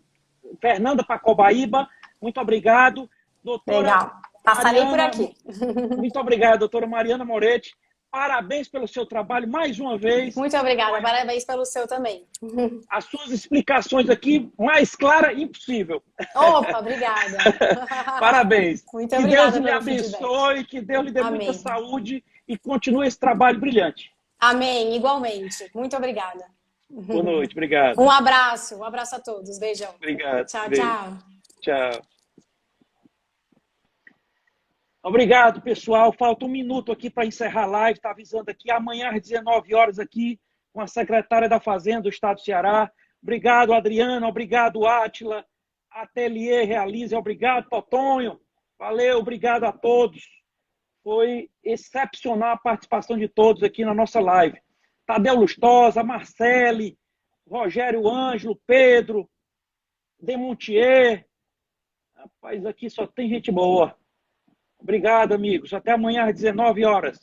A: Fernanda Pacobaíba. Muito obrigado. Doutora
B: Legal. Passarei por aqui.
A: Muito obrigado, doutora Mariana Moretti. Parabéns pelo seu trabalho mais uma vez.
B: Muito obrigada. Parabéns pelo seu também.
A: As suas explicações aqui, mais clara impossível.
B: Opa, obrigada.
A: Parabéns.
B: Muito obrigada.
A: Que Deus lhe abençoe, que Deus lhe dê muita saúde e continue esse trabalho brilhante.
B: Amém, igualmente. Muito obrigada.
A: Boa noite, obrigado.
B: Um abraço a todos. Beijão.
A: Obrigado.
B: Tchau,
A: beijo.
B: tchau.
A: Tchau. Obrigado, pessoal. Falta um minuto aqui para encerrar a live. Está avisando aqui. Amanhã, às 19 horas, aqui com a secretária da Fazenda do Estado do Ceará. Obrigado, Adriana. Obrigado, Átila. Ateliê Realize. Obrigado, Totonho. Valeu, obrigado a todos. Foi excepcional a participação de todos aqui na nossa live. Tadeu Lustosa, Marcele, Rogério Ângelo, Pedro, Demontier. Rapaz, aqui só tem gente boa. Obrigado, amigos. Até amanhã às 19 horas.